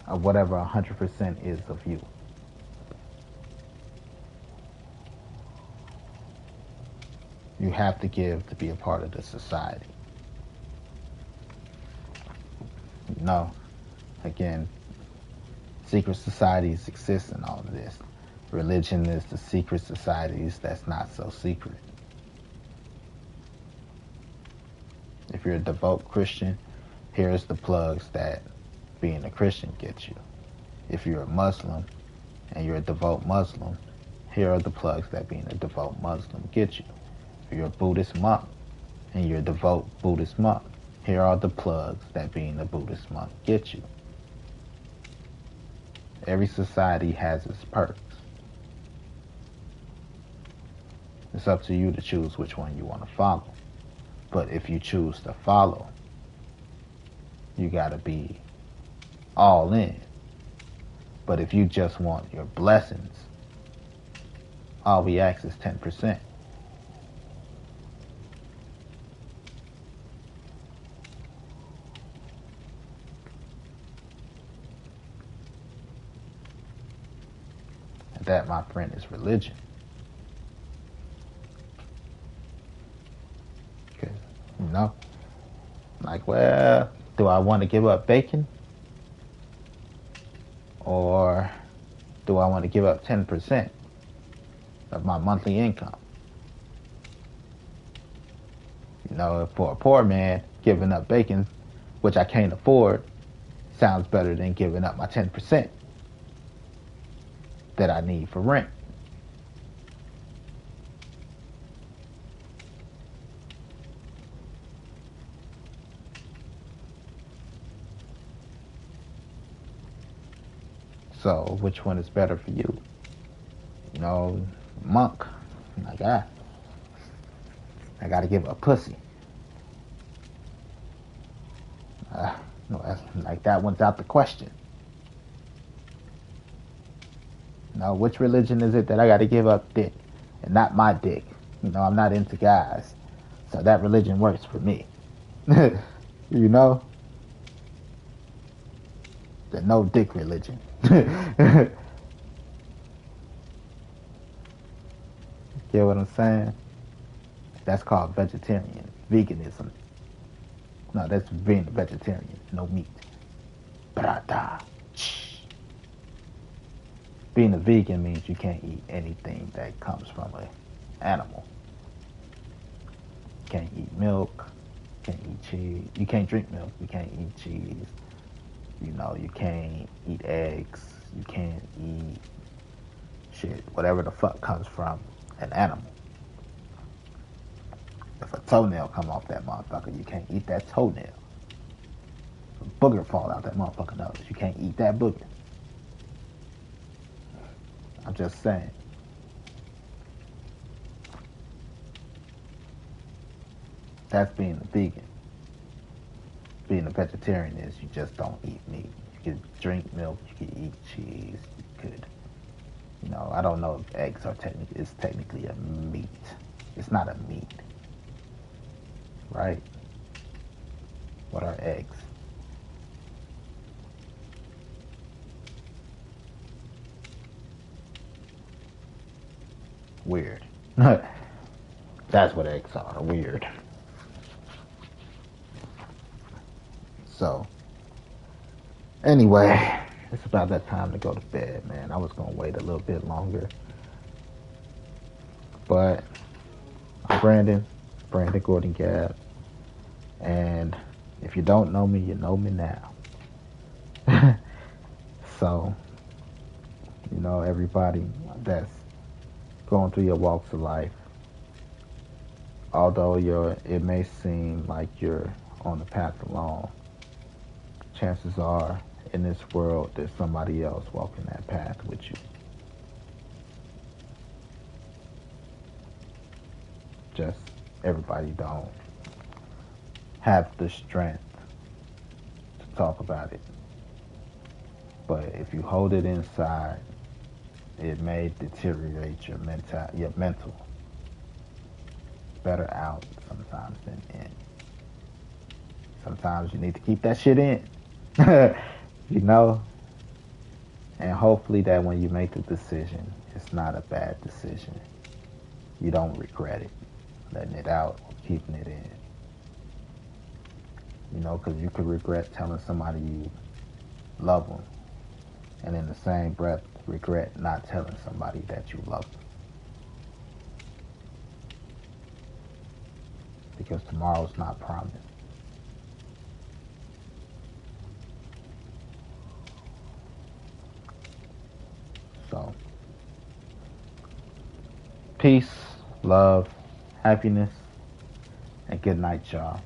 of whatever 100% is of you. You have to give to be a part of the society. Again, secret societies exist in all of this. Religion is the secret societies that's not so secret. If you're a devout Christian, here's the plugs that being a Christian gets you. If you're a Muslim and you're a devout Muslim, here are the plugs that being a devout Muslim gets you. If you're a Buddhist monk and you're a devout Buddhist monk, here are the plugs that being a Buddhist monk gets you. Every society has its perks. It's up to you to choose which one you want to follow. But if you choose to follow, you gotta be all in. But if you just want your blessings, all we ask is 10%. And that, my friend, is religion. Like, well, do I want to give up bacon? Or do I want to give up 10% of my monthly income? For a poor man, giving up bacon, which I can't afford, sounds better than giving up my 10% that I need for rent. So, which one is better for you? Monk, like I gotta give up pussy. That's, like that one's out the question. Which religion is it that I gotta give up dick and not my dick? I'm not into guys, so that religion works for me. The no dick religion. Get what I'm saying? That's called vegetarian. Veganism. No, that's being a vegetarian. No meat. Brata. Being a vegan means you can't eat anything that comes from an animal. You can't eat milk. You can't eat cheese. You can't drink milk. You can't eat cheese. You can't eat eggs. You can't eat shit. Whatever the fuck comes from an animal. If a toenail come off that motherfucker, you can't eat that toenail. If a booger fall out that motherfucker nose, you can't eat that booger. I'm just saying. That's being a vegan. Being a vegetarian is you just don't eat meat. You can drink milk, you can eat cheese, you could, I don't know if eggs are technically a meat. It's not a meat. Right? What are eggs? Weird. That's what eggs are, weird. So, anyway, it's about that time to go to bed, man. I was going to wait a little bit longer. But, I'm Brandon. Brandon Gordon Gap. And if you don't know me, you know me now. So, everybody that's going through your walks of life, although it may seem like you're on the path alone, chances are in this world there's somebody else walking that path with you. Just everybody don't have the strength to talk about it. But if you hold it inside, it may deteriorate your mental. Better out sometimes than in. Sometimes you need to keep that shit in. And hopefully that when you make the decision, it's not a bad decision. You don't regret it, letting it out or keeping it in. Because you could regret telling somebody you love them, and in the same breath regret not telling somebody that you love them. Because tomorrow's not promised. So, peace, love, happiness, and good night, y'all.